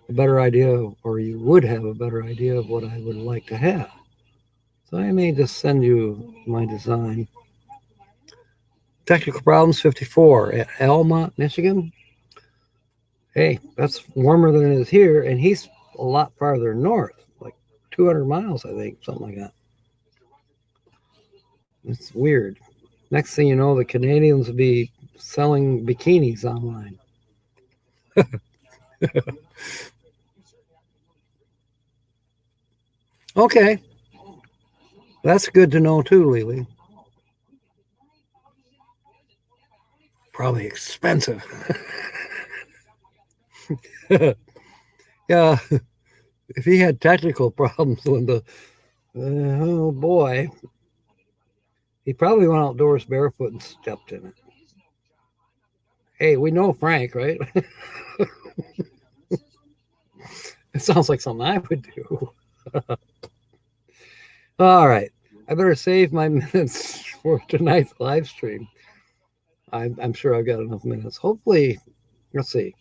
a better idea, or you would have a better idea of what I would like to have. So I may just send you my design. Technical Problems 54 at Alma, Michigan. Hey, that's warmer than it is here, and he's a lot farther north, like 200 miles, I think, something like that. It's weird. Next thing you know, the Canadians will be selling bikinis online. Okay. That's good to know too, Lily. Probably expensive. Yeah. If he had technical problems, Linda, oh boy. He probably went outdoors barefoot and stepped in it. Hey, we know Frank, right? It sounds like something I would do. All right. I better save my minutes for tonight's live stream. I'm sure I've got enough minutes. Hopefully, let's see.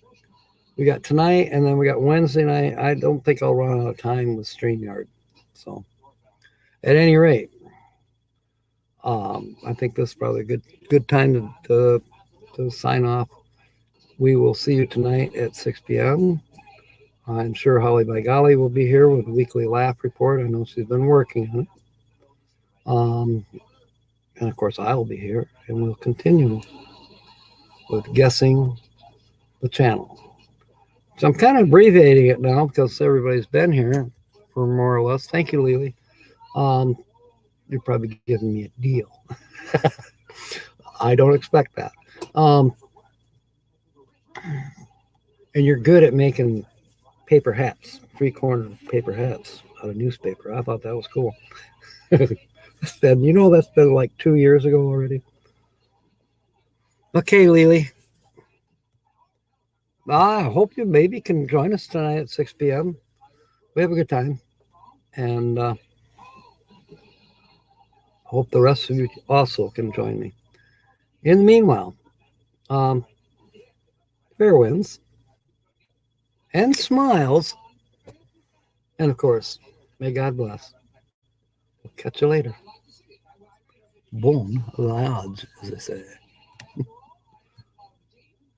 We got tonight and then we got Wednesday night. I don't think I'll run out of time with StreamYard. So, at any rate, I think this is probably a good time to sign off. We will see you tonight at 6 p.m. I'm sure Holly by Golly will be here with a weekly laugh report. I know she's been working on it. And of course, I will be here, and we'll continue with guessing the channel. So I'm kind of abbreviating it now because everybody's been here for more or less. Thank you, Lily. You're probably giving me a deal. I don't expect that. And you're good at making paper hats, 3-corner paper hats out of newspaper. I thought that was cool. And you know that's been like 2 years ago already. Okay, Lily. I hope you maybe can join us tonight at 6 p.m. We have a good time. And hope the rest of you also can join me. In the meanwhile, fair winds and smiles. And of course, may God bless. We'll catch you later. Bon voyage, as they say.